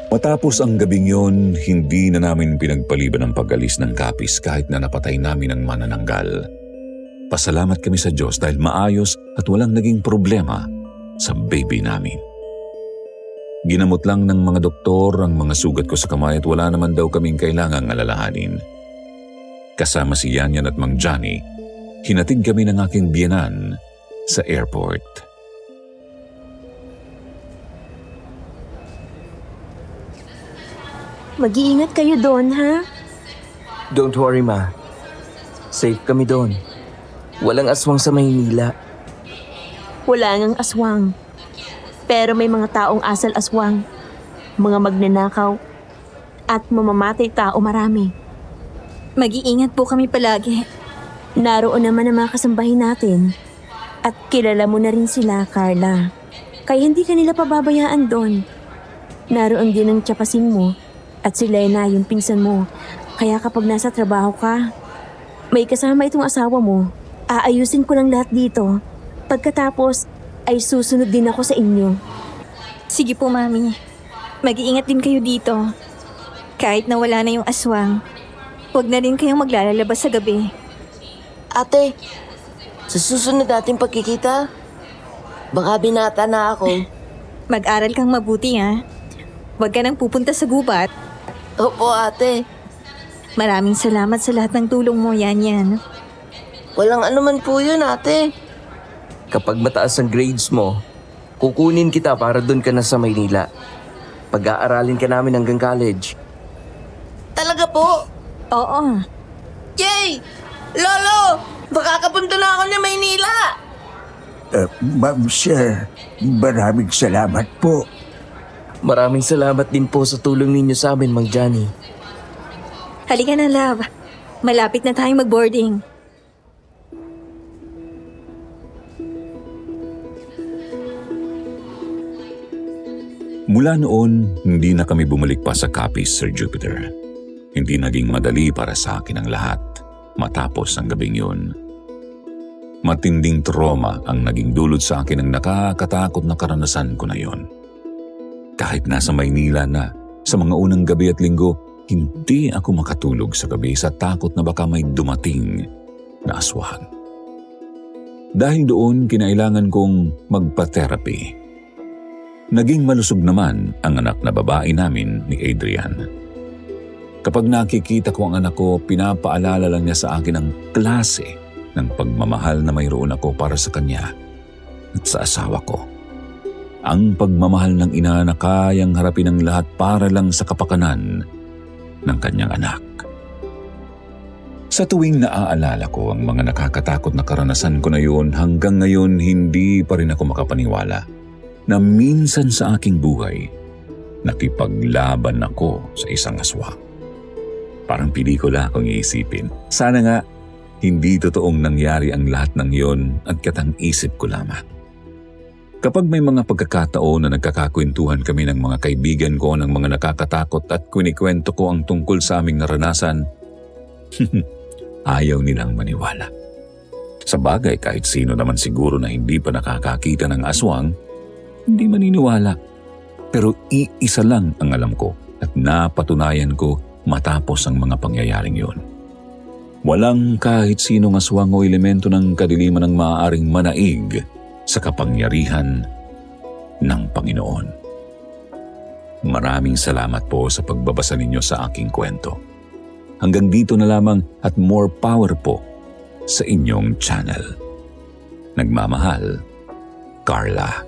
Matapos ang gabing yon, hindi na namin pinagpaliban ang pag-alis ng kapis kahit na napatay namin ang manananggal. Pasalamat kami sa Diyos dahil maayos at walang naging problema sa baby namin. Ginamot lang ng mga doktor ang mga sugat ko sa kamay at wala naman daw kaming kailangang alalahanin. Kasama si Yanyan at Mang Johnny, hinatid kami ng aking biyenan sa airport. Mag-iingat kayo doon, ha? Don't worry, ma. Safe kami doon. Walang aswang sa Maynila. Wala ngang aswang. Pero may mga taong asal aswang. Mga magnanakaw. At mamamatay tao marami. Mag-iingat po kami palagi. Naroon naman ang mga kasambahin natin. At kilala mo na rin sila, Carla. Kaya hindi ka nila pababayaan doon. Naroon din ang tiyapasin mo. At si Lena, yung pinsan mo. Kaya kapag nasa trabaho ka, may kasama itong asawa mo. Aayusin ko lang lahat dito. Pagkatapos, ay susunod din ako sa inyo. Sige po, Mami. Mag-iingat din kayo dito. Kahit na wala na yung aswang, huwag na rin kayong maglalabas sa gabi. Ate, sa susunod nating pagkikita, baka binata na ako. Mag-aral kang mabuti, ha? Huwag ka nang pupunta sa gubat. Opo, ate. Maraming salamat sa lahat ng tulong mo, Yan. Walang anuman po yun, ate. Kapag mataas ang grades mo, kukunin kita para doon ka na sa Maynila. Pag-aaralin ka namin hanggang college. Talaga po? Oo. Yay! Lolo! Makakapunta na ako ng Maynila! Ma'am, sir, maraming salamat po. Maraming salamat din po sa tulong ninyo sa amin, Mang Johnny. Halika na, love. Malapit na tayong mag-boarding. Mula noon, hindi na kami bumalik pa sa Capiz, Sir Jupiter. Hindi naging madali para sa akin ang lahat matapos ang gabing yun. Matinding trauma ang naging dulot sa akin ng nakakatakot na karanasan ko na yon. Kahit nasa Maynila na, sa mga unang gabi at linggo, hindi ako makatulog sa gabi sa takot na baka may dumating na aswang. Dahil doon, kinailangan kong magpa-therapy. Naging malusog naman ang anak na babae namin ni Adrian. Kapag nakikita ko ang anak ko, pinapaalala lang niya sa akin ang klase ng pagmamahal na mayroon ako para sa kanya at sa asawa ko. Ang pagmamahal ng ina na kayang harapin ang lahat para lang sa kapakanan ng kanyang anak. Sa tuwing naaalala ko ang mga nakakatakot na karanasan ko na yun, hanggang ngayon hindi pa rin ako makapaniwala na minsan sa aking buhay, nakipaglaban ako sa isang aswang. Parang pelikula kung iisipin. Sana nga, hindi totoong nangyari ang lahat ng yon at katang-isip ko lamang. Kapag may mga pagkakataon na nagkakakwentuhan kami ng mga kaibigan ko ng mga nakakatakot at kwento ko ang tungkol sa aming naranasan, ayaw nilang maniwala. Sa bagay, kahit sino naman siguro na hindi pa nakakakita ng aswang, hindi maniniwala. Pero iisa lang ang alam ko at napatunayan ko matapos ang mga pangyayaring yon. Walang kahit sinong aswang o elemento ng kadiliman ang maaaring manaig sa kapangyarihan ng Panginoon. Maraming salamat po sa pagbabasa ninyo sa aking kwento. Hanggang dito na lamang at more power po sa inyong channel. Nagmamahal, Carla.